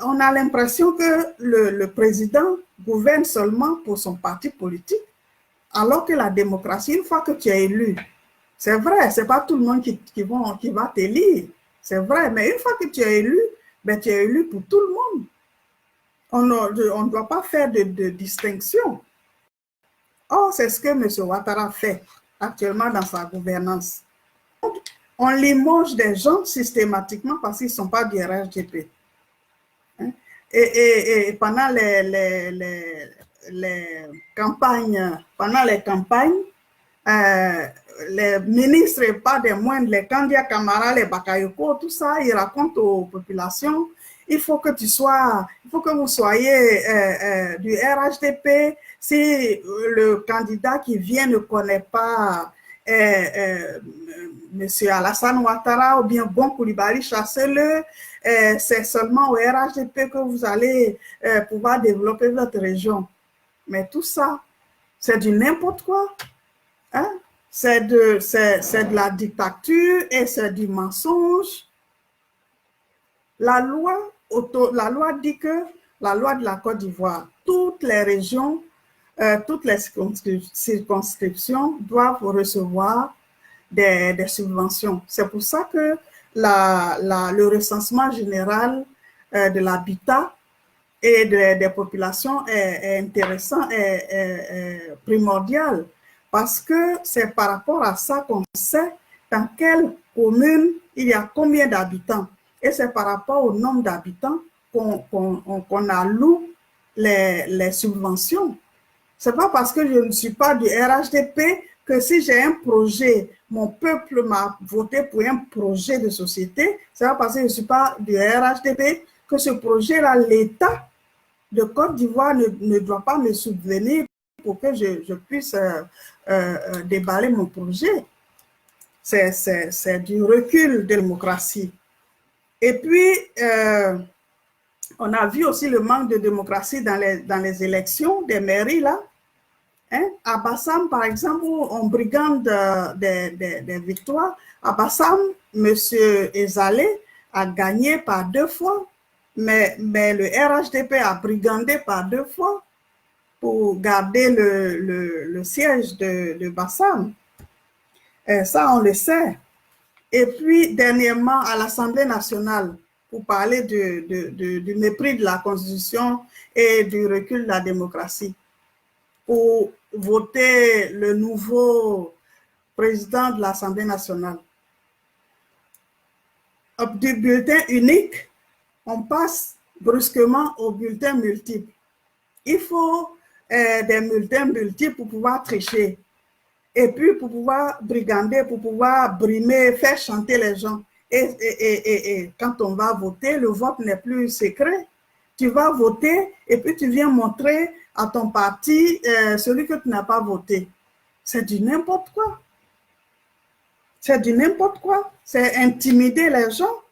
On a l'impression que le président gouverne seulement pour son parti politique, alors que la démocratie, une fois que tu es élu, c'est vrai, ce n'est pas tout le monde qui va t'élire, c'est vrai, mais une fois que tu es élu, ben, tu es élu pour tout le monde. On ne doit pas faire de distinction. Or, c'est ce que M. Ouattara fait actuellement dans sa gouvernance. On limoge des gens systématiquement parce qu'ils ne sont pas du RHDP. Et pendant les campagnes, les ministres et pas des moindres, les Kandia Camara, les Bakayoko, tout ça, ils racontent aux populations, il faut que vous soyez du RHDP. Si le candidat qui vient ne connaît pas M. Alassane Ouattara ou bien Bon Coulibaly, chassez-le. C'est seulement au RHDP que vous allez pouvoir développer votre région. Mais tout ça, c'est du n'importe quoi. Hein? C'est de la dictature et c'est du mensonge. La loi dit que, la loi de la Côte d'Ivoire, toutes les régions, toutes les circonscriptions doivent recevoir des subventions. C'est pour ça que le recensement général de l'habitat et des populations est intéressant, est primordial, parce que c'est par rapport à ça qu'on sait dans quelle commune il y a combien d'habitants. Et c'est par rapport au nombre d'habitants qu'on alloue les subventions. Ce n'est pas parce que je ne suis pas du RHDP que si j'ai un projet, mon peuple m'a voté pour un projet de société, c'est pas parce que je ne suis pas du RHDP que ce projet-là, l'État de Côte d'Ivoire ne doit pas me subvenir pour que je puisse déballer mon projet. C'est du recul de démocratie. Et puis, on a vu aussi le manque de démocratie dans les élections des mairies, là. Hein? À Bassam, par exemple, où on brigande des victoires, à Bassam, M. Ezalé a gagné par 2 fois, mais le RHDP a brigandé par 2 fois pour garder le siège de Bassam. Ça, on le sait. Et puis, dernièrement, à l'Assemblée nationale, pour parler du mépris de la Constitution et du recul de la démocratie, pour voter le nouveau président de l'Assemblée nationale. Du bulletin unique, on passe brusquement au bulletin multiple. Il faut des bulletins multiples pour pouvoir tricher. Et puis pour pouvoir brigander, pour pouvoir brimer, faire chanter les gens. Et quand on va voter, le vote n'est plus secret. Tu vas voter et puis tu viens montrer à ton parti celui que tu n'as pas voté. C'est du n'importe quoi. C'est du n'importe quoi. C'est intimider les gens.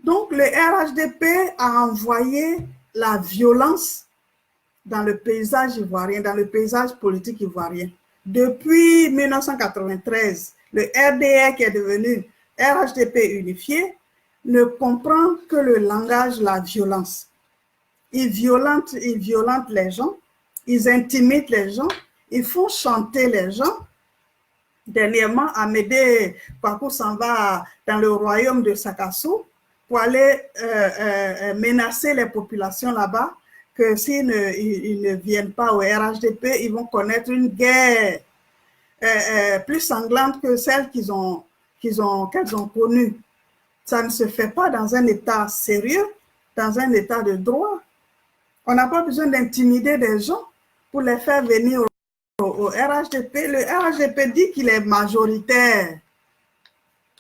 Donc le RHDP a envoyé la violence dans le paysage ivoirien, dans le paysage politique ivoirien. Depuis 1993, le RDR qui est devenu RHDP unifié ne comprend que le langage, la violence. Ils violentent les gens, ils intimident les gens, ils font chanter les gens. Dernièrement, Amédée Kwaku s'en va dans le royaume de Sakasso pour aller menacer les populations là-bas, que s'ils ne viennent pas au RHDP, ils vont connaître une guerre plus sanglante que celle qu'elles ont connue. Ça ne se fait pas dans un État sérieux, dans un État de droit. On n'a pas besoin d'intimider des gens pour les faire venir au RHDP. Le RHDP dit qu'il est majoritaire,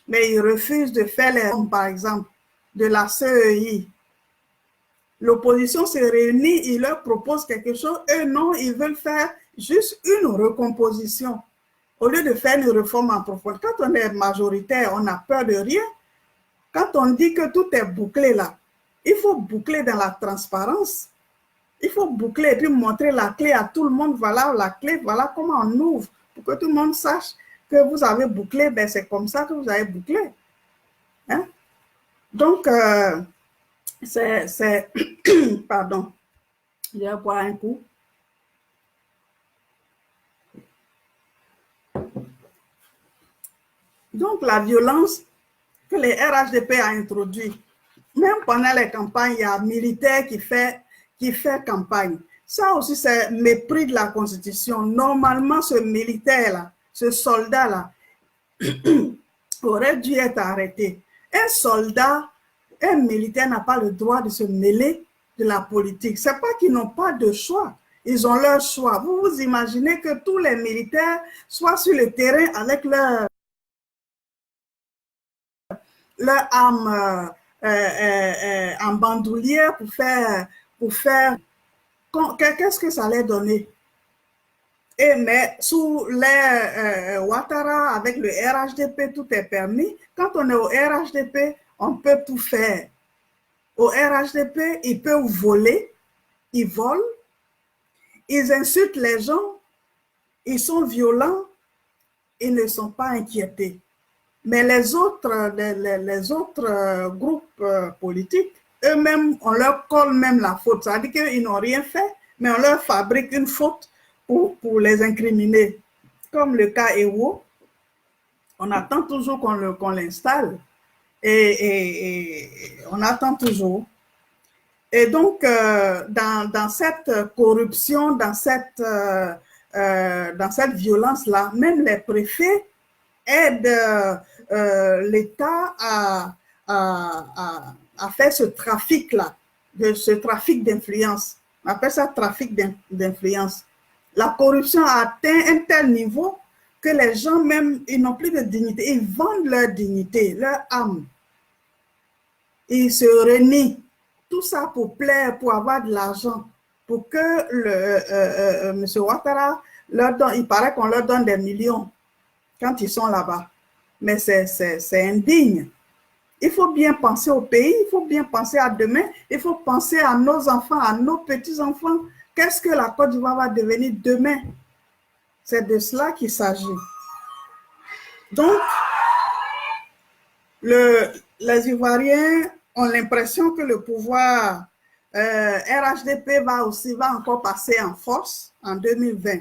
mais il refuse de faire les normes, par exemple, de la CEI. L'opposition se réunit, il leur propose quelque chose. Eux, non, ils veulent faire juste une recomposition. Au lieu de faire une réforme en profondeur. Quand on est majoritaire, on n'a peur de rien. Quand on dit que tout est bouclé là, il faut boucler dans la transparence. Il faut boucler et puis montrer la clé à tout le monde. Voilà la clé, voilà comment on ouvre. Pour que tout le monde sache que vous avez bouclé, ben c'est comme ça que vous avez bouclé. Hein? Donc, c'est pardon, je vais boire un coup. Donc, la violence que les RHDP a introduite, même pendant les campagnes, il y a un militaire qui fait campagne. Ça aussi, c'est mépris de la Constitution. Normalement, ce militaire-là, ce soldat-là, aurait dû être arrêté. Un soldat, un militaire n'a pas le droit de se mêler de la politique. Ce n'est pas qu'ils n'ont pas de choix. Ils ont leur choix. Vous vous imaginez que tous les militaires soient sur le terrain avec leur arme en bandoulière pour faire qu'est-ce que ça allait donner? Mais sous les Ouattara, avec le RHDP, tout est permis. Quand on est au RHDP, on peut tout faire. Au RHDP, ils peuvent voler, ils volent, ils insultent les gens, ils sont violents, ils ne sont pas inquiétés. Mais les autres groupes politiques, eux-mêmes, on leur colle même la faute. Ça veut dire qu'ils n'ont rien fait, mais on leur fabrique une faute pour les incriminer. Comme le cas Ewo, on attend toujours qu'on l'installe. Et on attend toujours. Et donc, dans cette corruption, dans cette violence-là, même les préfets aident l'État à faire ce trafic-là, ce trafic d'influence. On appelle ça trafic d'influence. La corruption a atteint un tel niveau que les gens même, ils n'ont plus de dignité. Ils vendent leur dignité, leur âme. Ils se renient. Tout ça pour plaire, pour avoir de l'argent. Pour que M. Ouattara leur donne, il paraît qu'on leur donne des millions quand ils sont là-bas. Mais c'est indigne. Il faut bien penser au pays, il faut bien penser à demain, il faut penser à nos enfants, à nos petits-enfants. Qu'est-ce que la Côte d'Ivoire va devenir demain? C'est de cela qu'il s'agit. Donc, les Ivoiriens ont l'impression que le pouvoir RHDP va encore passer en force en 2020.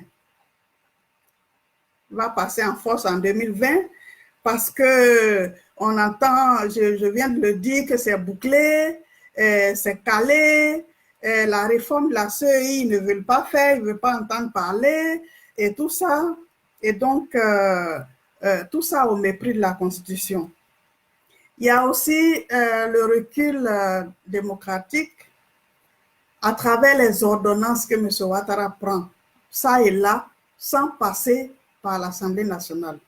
Va passer en force en 2020 parce que on entend, je viens de le dire, que c'est bouclé, c'est calé, la réforme de la CEI, ils ne veulent pas faire, ils ne veulent pas entendre parler, et tout ça. Et donc, tout ça au mépris de la Constitution. Il y a aussi le recul démocratique à travers les ordonnances que M. Ouattara prend, ça et là, sans passer par l'Assemblée nationale.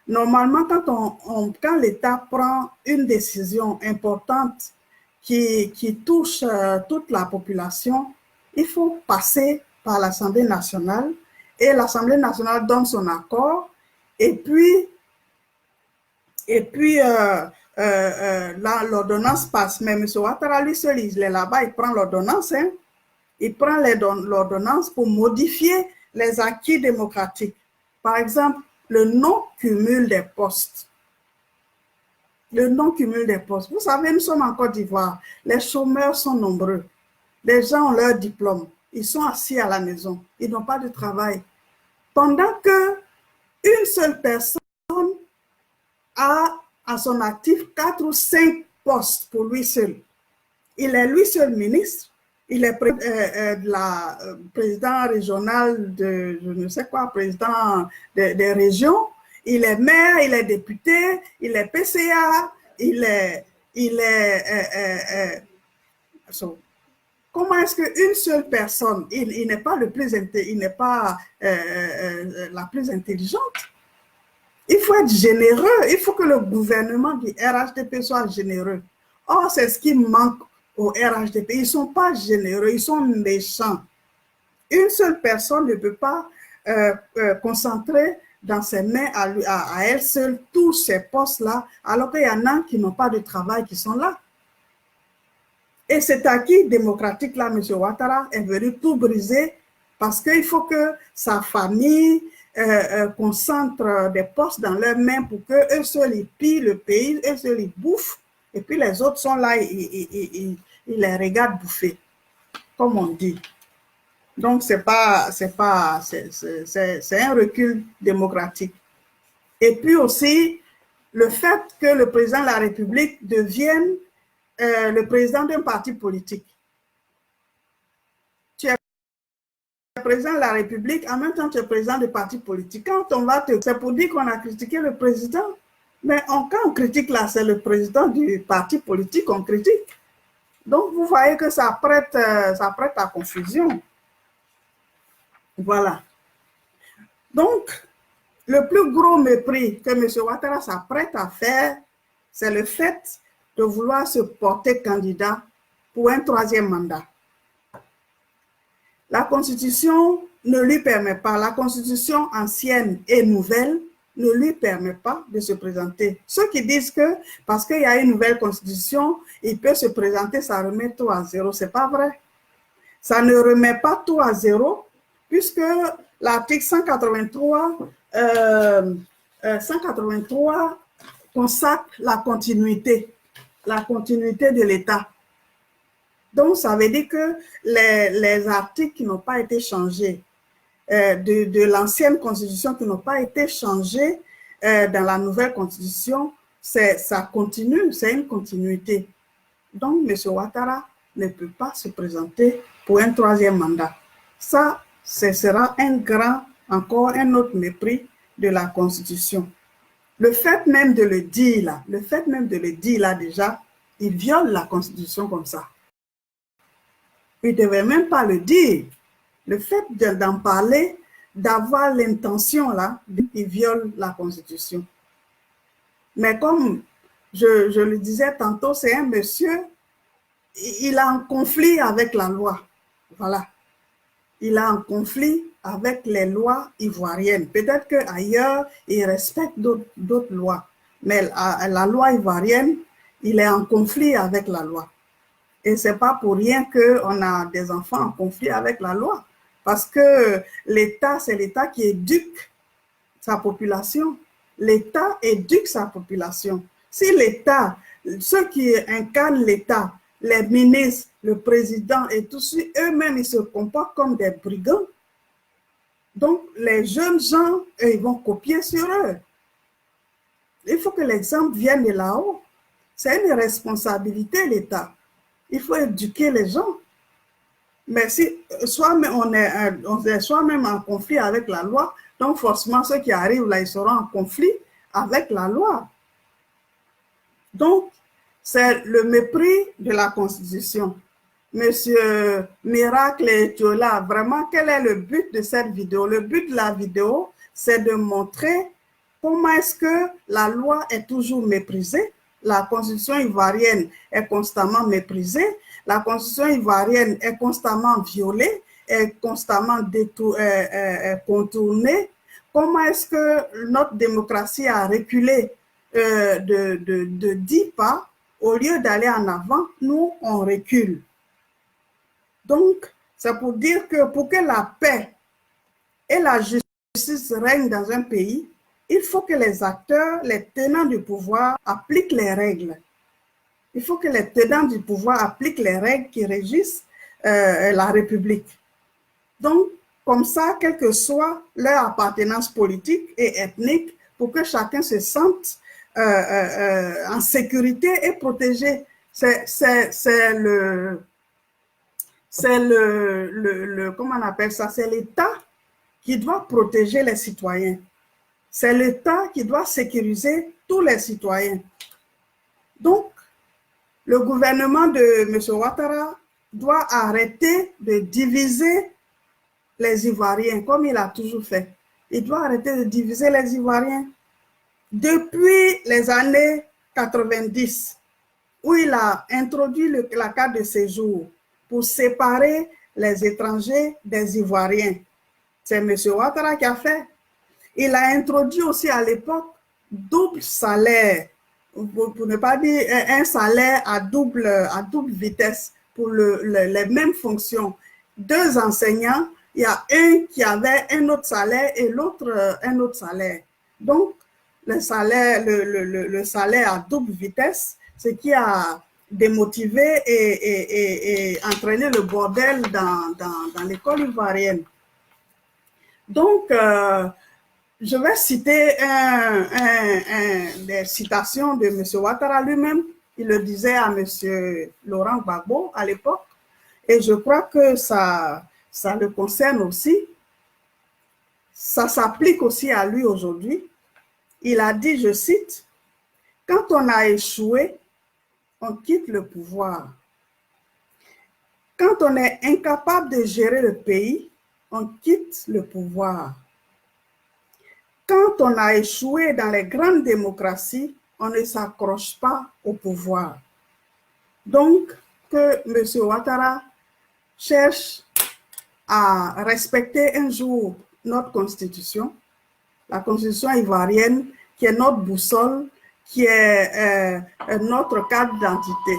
Normalement, quand l'État prend une décision importante qui touche toute la population, il faut passer par l'Assemblée nationale et l'Assemblée nationale donne son accord et puis là, l'ordonnance passe. Mais M. Ouattara, lui seul, il est là-bas, il prend l'ordonnance. Hein? Il prend l'ordonnance pour modifier les acquis démocratiques. Par exemple, le non-cumul des postes. le non-cumul des postes. Vous savez, nous sommes en Côte d'Ivoire. Les chômeurs sont nombreux. Les gens ont leur diplôme. Ils sont assis à la maison. Ils n'ont pas de travail. Pendant que une seule personne a à son actif 4 ou 5 postes pour lui seul. Il est lui seul ministre. Il est président régional de, je ne sais quoi, président des régions. Il est maire, il est député, il est PCA, comment est-ce qu'une seule personne, il n'est pas la plus intelligente? Il faut être généreux. Il faut que le gouvernement du RHDP soit généreux. Or, c'est ce qui manque au RHDP. Ils ne sont pas généreux, ils sont méchants. Une seule personne ne peut pas concentrer dans ses mains à elle seule tous ces postes-là, alors qu'il y en a qui n'ont pas de travail qui sont là. Et cet acquis démocratique-là, M. Ouattara, est venu tout briser parce qu'il faut que sa famille concentre des postes dans leurs mains pour qu'eux seuls ils pillent le pays, eux seuls ils bouffent, et puis les autres sont là, ils les regardent bouffer, comme on dit. Donc, c'est un recul démocratique. Et puis aussi, le fait que le président de la République devienne le président d'un parti politique. Tu es président de la République, en même temps tu es président du parti politique. Quand on va c'est pour dire qu'on a critiqué le président, mais quand on critique là, c'est le président du parti politique qu'on critique. Donc, vous voyez que ça prête à confusion. Voilà. Donc, le plus gros mépris que M. Ouattara s'apprête à faire, c'est le fait de vouloir se porter candidat pour un 3e mandat. La Constitution ne lui permet pas, la Constitution ancienne et nouvelle ne lui permet pas de se présenter. Ceux qui disent que parce qu'il y a une nouvelle Constitution, il peut se présenter, ça remet tout à zéro, c'est pas vrai. Ça ne remet pas tout à zéro, puisque l'article 183 consacre la continuité de l'État. Donc, ça veut dire que les articles qui n'ont pas été changés, de l'ancienne Constitution qui n'ont pas été changés dans la nouvelle Constitution, ça continue, c'est une continuité. Donc, M. Ouattara ne peut pas se présenter pour un 3e mandat. Ça, ce sera encore un autre mépris de la Constitution. Le fait même de le dire là, déjà, il viole la Constitution comme ça. Il ne devait même pas le dire. Le fait d'en parler, d'avoir l'intention là, il viole la Constitution. Mais comme je le disais tantôt, c'est un monsieur, il a un conflit avec la loi. Voilà. Il a un conflit avec les lois ivoiriennes. Peut-être qu'ailleurs, il respecte d'autres lois. Mais la loi ivoirienne, il est en conflit avec la loi. Et ce n'est pas pour rien qu'on a des enfants en conflit avec la loi. Parce que l'État, c'est l'État qui éduque sa population. L'État éduque sa population. Si l'État, ceux qui incarnent l'État, les ministres, le président et tout ça, eux-mêmes, ils se comportent comme des brigands. Donc, les jeunes gens, ils vont copier sur eux. Il faut que l'exemple vienne de là-haut. C'est une responsabilité, l'État. Il faut éduquer les gens. Mais si soi-même on est soi-même en conflit avec la loi, donc forcément ceux qui arrivent là, ils seront en conflit avec la loi. Donc, c'est le mépris de la Constitution. Monsieur Miracle et Tiola, vraiment, quel est le but de cette vidéo? Le but de la vidéo, c'est de montrer comment est-ce que la loi est toujours méprisée. La Constitution ivoirienne est constamment méprisée. La Constitution ivoirienne est constamment violée, est constamment contournée. Comment est-ce que notre démocratie a reculé de 10 pas? Au lieu d'aller en avant, nous, on recule. Donc, c'est pour dire que pour que la paix et la justice règnent dans un pays, il faut que les acteurs, les tenants du pouvoir appliquent les règles. Il faut que les tenants du pouvoir appliquent les règles qui régissent la République. Donc, comme ça, quelle que soit leur appartenance politique et ethnique, pour que chacun se sente en sécurité et protégé. C'est comment on appelle ça? C'est l'État qui doit protéger les citoyens. C'est l'État qui doit sécuriser tous les citoyens. Donc, le gouvernement de M. Ouattara doit arrêter de diviser les Ivoiriens, comme il a toujours fait. Il doit arrêter de diviser les Ivoiriens. Depuis les années 90, où il a introduit la carte de séjour pour séparer les étrangers des Ivoiriens. C'est M. Ouattara qui a fait. Il a introduit aussi à l'époque double salaire, pour ne pas dire un salaire à double vitesse pour les mêmes fonctions. 2 enseignants, il y a un qui avait un autre salaire et l'autre un autre salaire. Donc, le salaire à double vitesse, ce qui a démotivé et entraîné le bordel dans l'école ivoirienne. Donc, je vais citer des citations de M. Ouattara lui-même. Il le disait à M. Laurent Gbagbo à l'époque. Et je crois que ça le concerne aussi. Ça s'applique aussi à lui aujourd'hui. Il a dit, je cite, « Quand on a échoué, on quitte le pouvoir. Quand on est incapable de gérer le pays, on quitte le pouvoir. Quand on a échoué dans les grandes démocraties, on ne s'accroche pas au pouvoir. » Donc, que M. Ouattara cherche à respecter un jour notre constitution, la constitution ivoirienne, qui est notre boussole, qui est notre carte d'identité.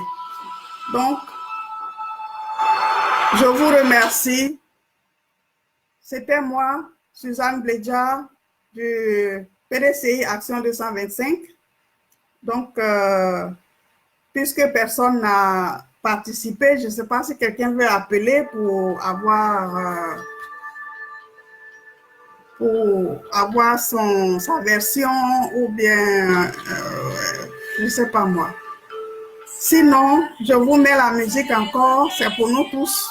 Donc, je vous remercie. C'était moi, Suzanne Bledja, du PDCI Action 225. Donc, puisque personne n'a participé, je ne sais pas si quelqu'un veut appeler pour avoir sa version ou bien, je ne sais pas moi. Sinon, je vous mets la musique encore, c'est pour nous tous.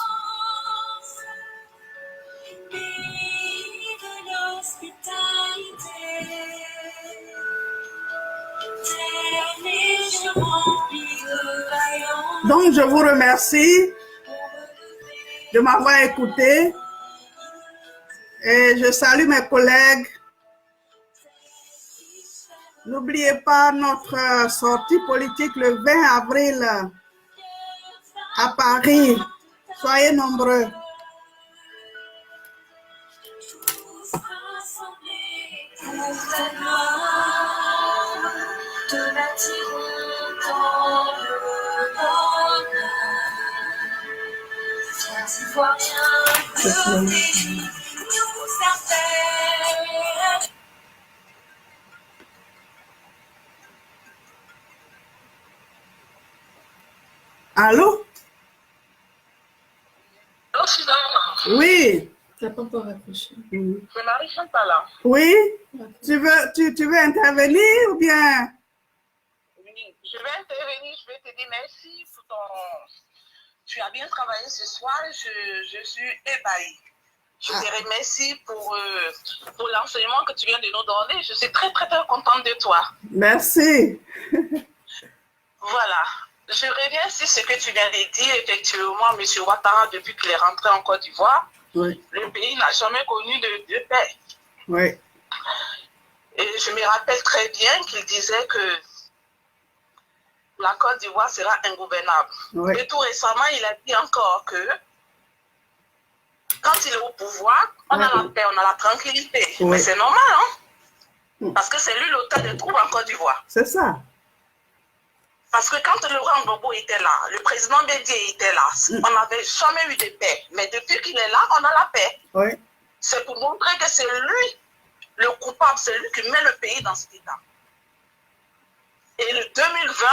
Donc, je vous remercie de m'avoir écouté et je salue mes collègues. N'oubliez pas notre sortie politique le 20 avril à Paris. Soyez nombreux. Allô? Oui. Tu n'as pas encore raccroché. C'est Marie-Chantal là. Oui? Tu veux intervenir ou bien? Oui, je vais intervenir, je vais te dire merci pour ton... Tu as bien travaillé ce soir, je suis ébahie. Je te remercie pour l'enseignement que tu viens de nous donner. Je suis très, très, très contente de toi. Merci. Voilà. Je reviens sur ce que tu viens de dire. Effectivement, M. Ouattara, depuis qu'il est rentré en Côte d'Ivoire, oui, le pays n'a jamais connu de paix. Oui. Et je me rappelle très bien qu'il disait que la Côte d'Ivoire sera ingouvernable. Oui. Et tout récemment, il a dit encore que quand il est au pouvoir, on a la paix, on a la tranquillité. Oui. Mais c'est normal, hein? Parce que c'est lui l'auteur des troubles en Côte d'Ivoire. C'est ça. Parce que quand Laurent Gbagbo était là, le président Bédié était là, on n'avait jamais eu de paix. Mais depuis qu'il est là, on a la paix. Oui. C'est pour montrer que c'est lui le coupable, c'est lui qui met le pays dans cet état. Et le 2020,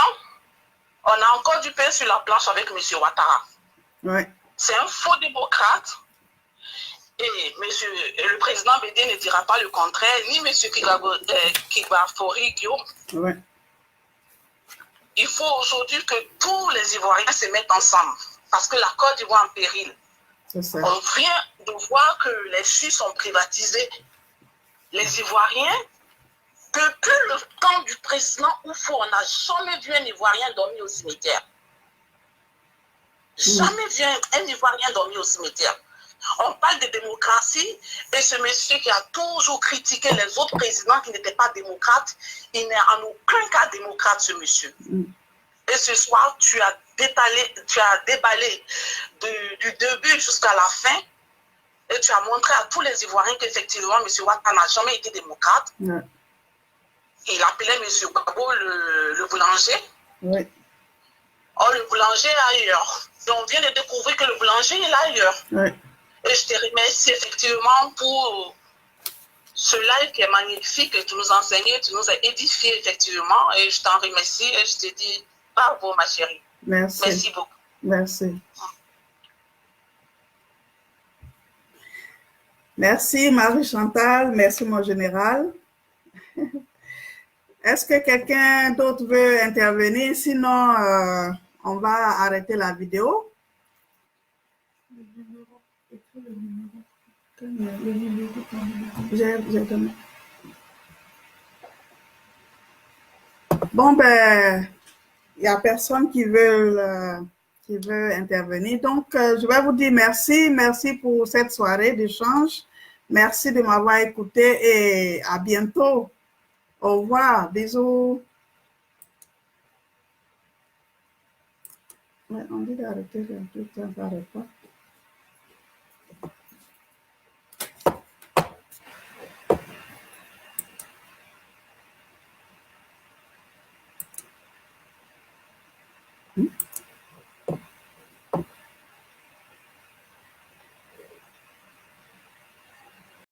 on a encore du pain sur la planche avec M. Ouattara. Ouais. C'est un faux démocrate. Et le président Bédé ne dira pas le contraire, ni M. Kibafori Guillaume. Ouais. Il faut aujourd'hui que tous les Ivoiriens se mettent ensemble. Parce que la Côte d'Ivoire en péril. C'est ça. On vient de voir que les Chus sont privatisés. Les Ivoiriens, depuis le temps du président Oufo, on n'a jamais vu un Ivoirien dormir au cimetière. Jamais vu un Ivoirien dormir au cimetière. On parle de démocratie et ce monsieur qui a toujours critiqué les autres présidents qui n'étaient pas démocrates, il n'est en aucun cas démocrate, ce monsieur. Et ce soir, tu as déballé du début jusqu'à la fin et tu as montré à tous les Ivoiriens qu'effectivement, M. Ouattara n'a jamais été démocrate. Ouais. Il appelait M. Gbagbo le boulanger. Ouais. Oh, le boulanger est ailleurs. Et on vient de découvrir que le boulanger est ailleurs. Ouais. Et je te remercie effectivement pour ce live qui est magnifique, que tu nous as enseigné, tu nous as édifié effectivement. Et je t'en remercie et je te dis bravo, ma chérie. Merci. Merci beaucoup. Merci. Merci, Marie-Chantal. Merci, mon général. Est-ce que quelqu'un d'autre veut intervenir? Sinon, on va arrêter la vidéo. J'ai donné. Bon, ben, il n'y a personne qui veut intervenir. Donc, je vais vous dire merci. Merci pour cette soirée d'échange. Merci de m'avoir écouté et à bientôt. Au revoir. Bisous. Ouais, on dit d'arrêter un peu, ça n'arrête pas. Hmm?